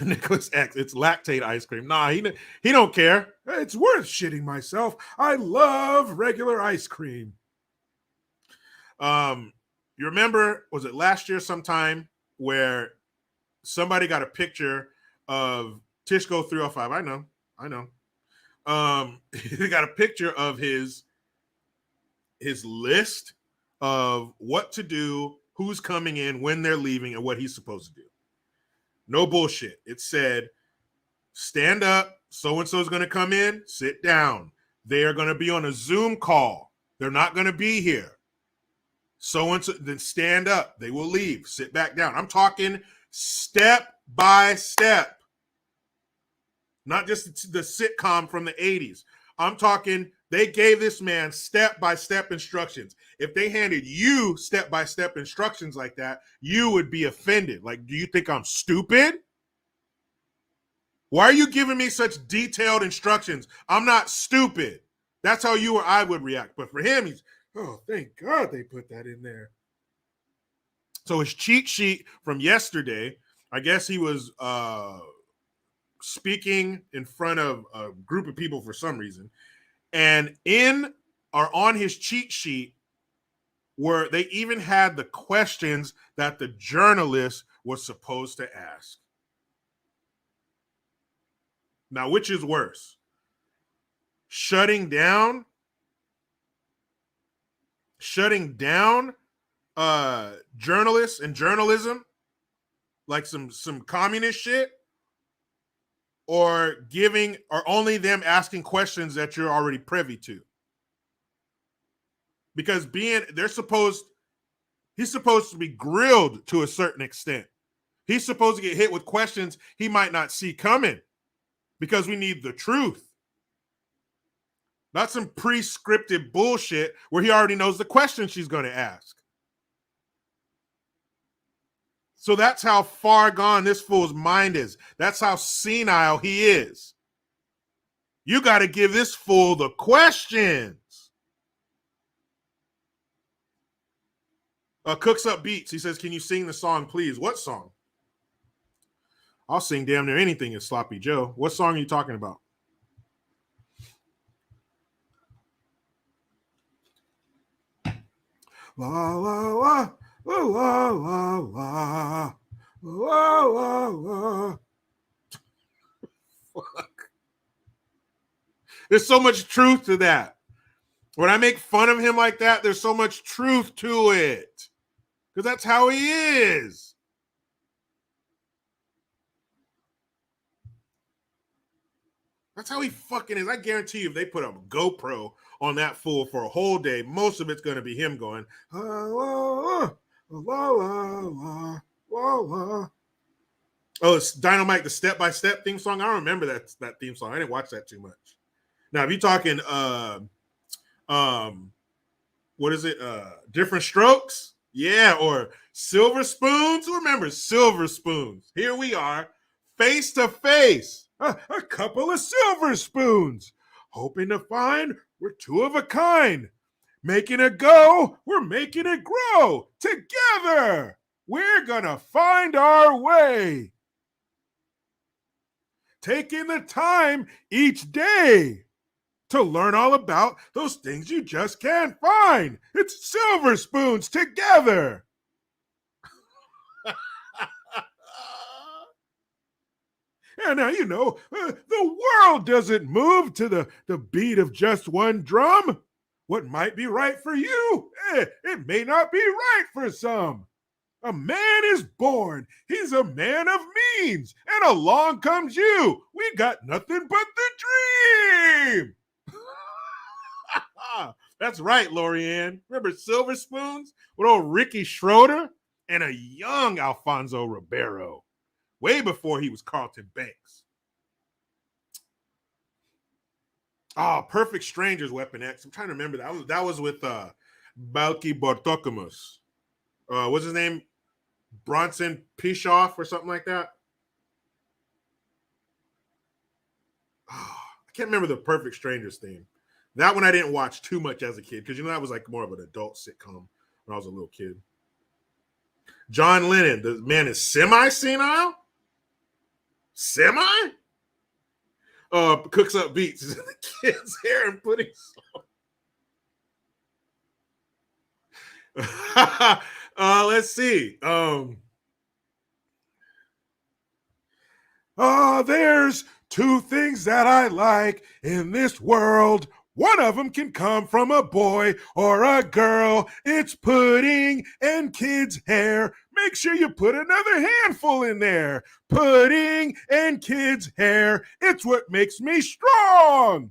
Nicholas X, it's lactate ice cream. Nah, he don't care. It's worth shitting myself. I love regular ice cream. You remember, was it last year sometime where somebody got a picture of Tishko 305? I know. He got a picture of his list of what to do, who's coming in, when they're leaving, and what he's supposed to do. No bullshit. It said, stand up, so-and-so is going to come in, sit down. They are going to be on a Zoom call. They're not going to be here. So-and-so, then stand up. They will leave. Sit back down. I'm talking step by step. Not just the sitcom from the 80s. I'm talking, they gave this man step-by-step instructions. If they handed you step-by-step instructions like that, you would be offended. Like, do you think I'm stupid? Why are you giving me such detailed instructions? I'm not stupid. That's how you or I would react. But for him, he's, oh, thank God they put that in there. So his cheat sheet from yesterday, I guess he was speaking in front of a group of people for some reason. And on his cheat sheet, where they even had the questions that the journalist was supposed to ask. Now, which is worse? Shutting down journalists and journalism, like some communist shit, or only them asking questions that you're already privy to. Because he's supposed to be grilled to a certain extent. He's supposed to get hit with questions he might not see coming, because we need the truth. Not some pre-scripted bullshit where he already knows the question she's going to ask. So that's how far gone this fool's mind is. That's how senile he is. You got to give this fool the questions. Cooks Up Beats. He says, can you sing the song, please? What song? I'll sing damn near anything as Sloppy Joe. What song are you talking about? La la la la la la la la la la. Fuck. There's so much truth to that. When I make fun of him like that, there's so much truth to it. Because that's how he is. That's how he fucking is. I guarantee you, if they put a GoPro on that fool for a whole day, most of it's going to be him going, la, la, la, la, la, la, la. Oh, it's Dynamite, the step-by-step theme song. I don't remember that theme song. I didn't watch that too much. Now, if you're talking, what is it? Different Strokes? Yeah, or Silver Spoons. Who remembers Silver Spoons? Here we are, face to face. A couple of silver spoons. Hoping to find we're two of a kind. Making it go, we're making it grow. Together, we're gonna find our way. taking the time each day to learn all about those things you just can't find. It's silver spoons together. And now, the world doesn't move to the beat of just one drum. What might be right for you, it may not be right for some. A man is born. He's a man of means. And along comes you. We got nothing but the dream. That's right, Lorianne. Remember Silver Spoons with old Ricky Schroeder and a young Alfonso Ribeiro, way before he was Carlton Banks. Oh, Perfect Strangers, Weapon X. I'm trying to remember that. That was with Balki Bartokomous. What's his name? Bronson Pishoff or something like that. Oh, I can't remember the Perfect Strangers theme. That one I didn't watch too much as a kid because that was like more of an adult sitcom when I was a little kid. John Lennon, the man is semi-senile? Semi? Cooks up beats in the kid's hair and pudding song. Let's see. There's two things that I like in this world. One of them can come from a boy or a girl. It's pudding and kids' hair. Make sure you put another handful in there. Pudding and kids' hair. It's what makes me strong.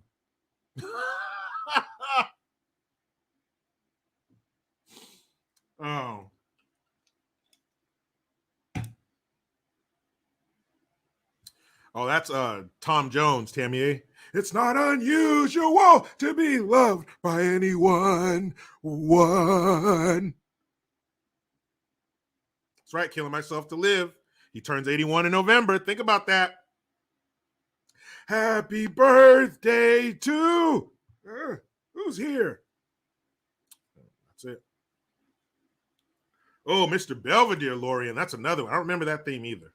Oh. Oh, that's Tom Jones, Tammy. It's not unusual to be loved by anyone. One. That's right, Killing Myself to Live. He turns 81 in November. Think about that. Happy birthday to... who's here? That's it. Oh, Mr. Belvedere, Lorian. That's another one. I don't remember that theme either.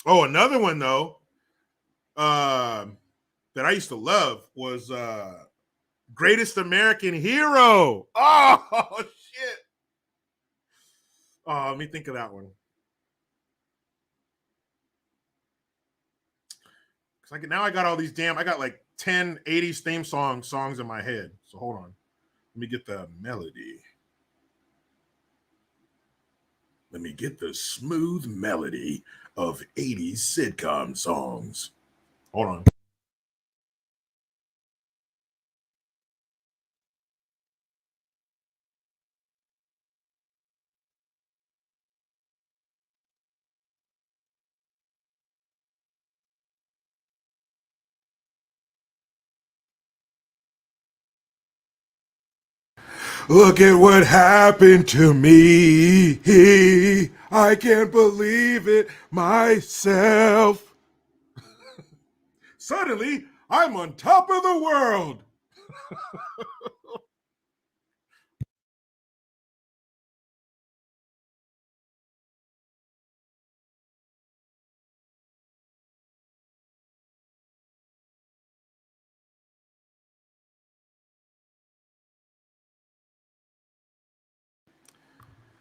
Oh, another one, though, that I used to love was Greatest American Hero. Oh, shit. Oh, let me think of that one. Now I got all these I got like 10 80s theme songs in my head. So hold on. Let me get the melody. Let me get the smooth melody of 80s sitcom songs. Hold on. Look at what happened to me. I can't believe it myself. Suddenly, I'm on top of the world.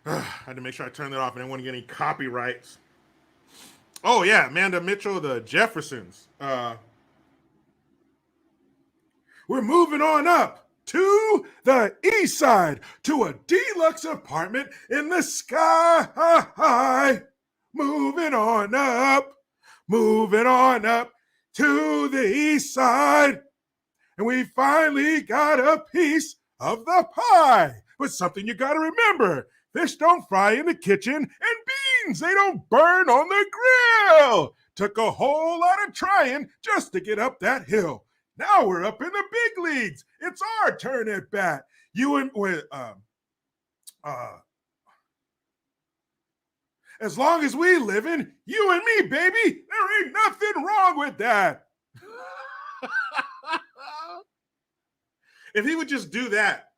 I had to make sure I turned that off. I didn't want to get any copyrights. Oh, yeah, Amanda Mitchell, the Jeffersons. We're moving on up to the east side to a deluxe apartment in the sky. Moving on up to the east side. And we finally got a piece of the pie. But something you got to remember, fish don't fry in the kitchen and beans, they don't burn on the grill. Took a whole lot of trying just to get up that hill. Now we're up in the big leagues. It's our turn at bat. As long as we living, you and me, baby, there ain't nothing wrong with that. If he would just do that,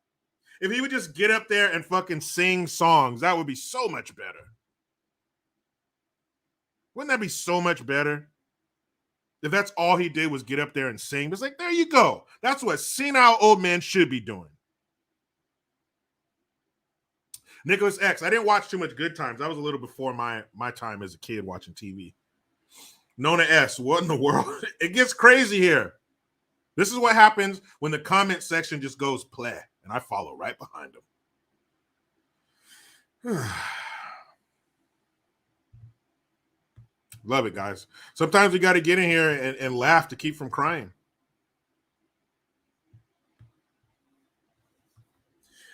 if he would just get up there and fucking sing songs, that would be so much better. Wouldn't that be so much better? If that's all he did was get up there and sing. It's like, there you go. That's what senile old men should be doing. Nicholas X. I didn't watch too much Good Times. I was a little before my time as a kid watching TV. Nona S. What in the world? It gets crazy here. This is what happens when the comment section just goes play, and I follow right behind them. Love it, guys. Sometimes we got to get in here and laugh to keep from crying.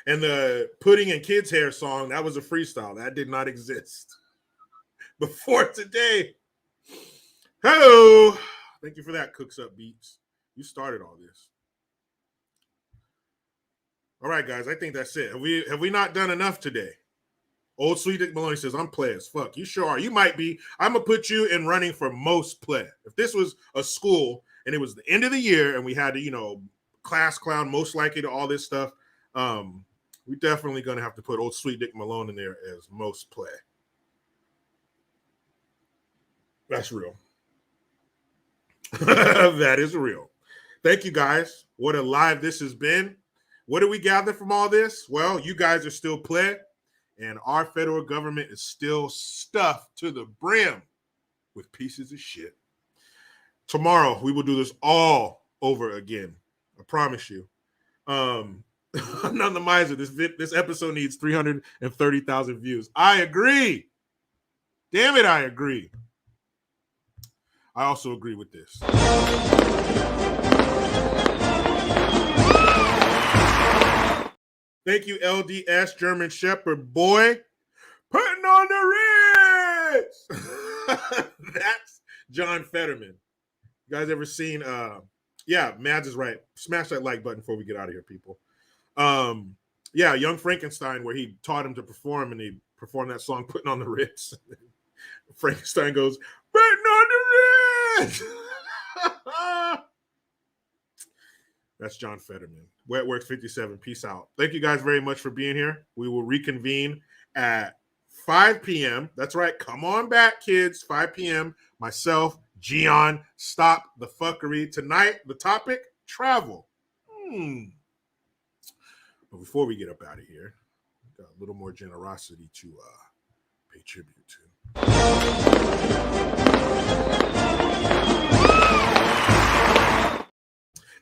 And the Pudding in Kids' Hair song, that was a freestyle. That did not exist before today. Hello. Thank you for that, Cooks Up Beats. You started all this. All right, guys, I think that's it. Have we not done enough today? Old Sweet Dick Maloney says, I'm play as fuck. You sure are. You might be. I'm going to put you in running for most play. If this was a school and it was the end of the year and we had to, class clown, most likely to all this stuff, we definitely going to have to put Old Sweet Dick Malone in there as most play. That's real. That is real. Thank you, guys. What a live this has been. What do we gather from all this? Well, you guys are still play. And our federal government is still stuffed to the brim with pieces of shit. Tomorrow, we will do this all over again. I promise you. I'm not the miser. This episode needs 330,000 views. I agree. Damn it, I agree. I also agree with this. Thank you, LDS German Shepherd boy. Putting on the Ritz. That's John Fetterman. You guys ever seen yeah, Mads is right. Smash that like button before we get out of here, people. Yeah, Young Frankenstein, where he taught him to perform and he performed that song, Putting on the Ritz. Frankenstein goes, Putting on the Ritz. That's John Fetterman. Wet Works 57. Peace out. Thank you guys very much for being here. We will reconvene at 5 p.m. That's right. Come on back, kids. 5 p.m. Myself, Gian, stop the fuckery. Tonight, the topic, travel. But before we get up out of here, got a little more generosity to pay tribute to.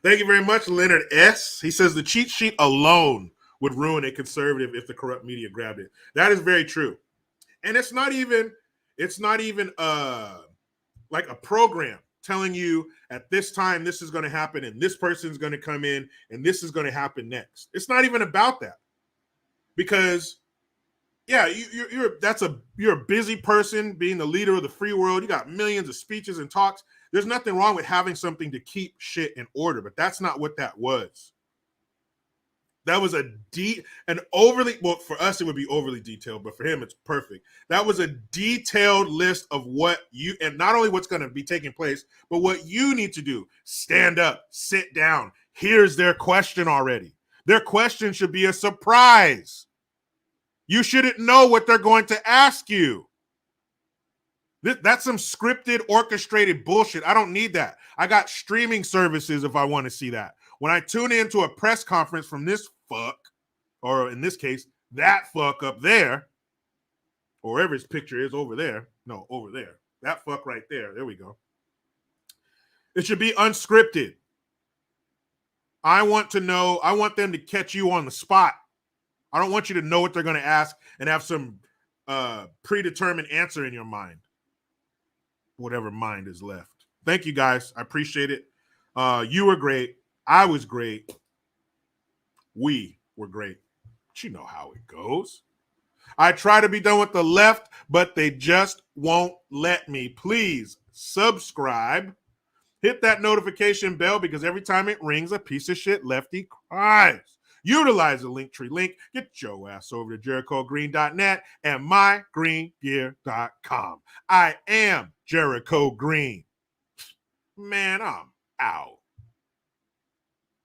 Thank you very much, Leonard S. He says the cheat sheet alone would ruin a conservative if the corrupt media grabbed it. That is very true. And it's not even like a program telling you at this time this is going to happen and this person's going to come in and this is going to happen next. It's not even about that. Because yeah, you're a busy person being the leader of the free world. You got millions of speeches and talks. There's nothing wrong with having something to keep shit in order, but that's not what that was. That was for us, it would be overly detailed, but for him, it's perfect. That was a detailed list of and not only what's going to be taking place, but what you need to do. Stand up, sit down. Here's their question already. Their question should be a surprise. You shouldn't know what they're going to ask you. That's some scripted, orchestrated bullshit. I don't need that. I got streaming services if I want to see that. When I tune into a press conference from this fuck, or in this case, that fuck up there, or wherever his picture is over there. No, over there. That fuck right there. There we go. It should be unscripted. I want them to catch you on the spot. I don't want you to know what they're going to ask and have some predetermined answer in your mind. Whatever mind is left. Thank you, guys. I appreciate it. You were great. I was great. We were great. But you know how it goes. I try to be done with the left, but they just won't let me. Please subscribe. Hit that notification bell because every time it rings, a piece of shit lefty cries. Utilize the Linktree link. Get your ass over to JerichoGreen.net and mygreengear.com. I am Jericho Green. Man, I'm out.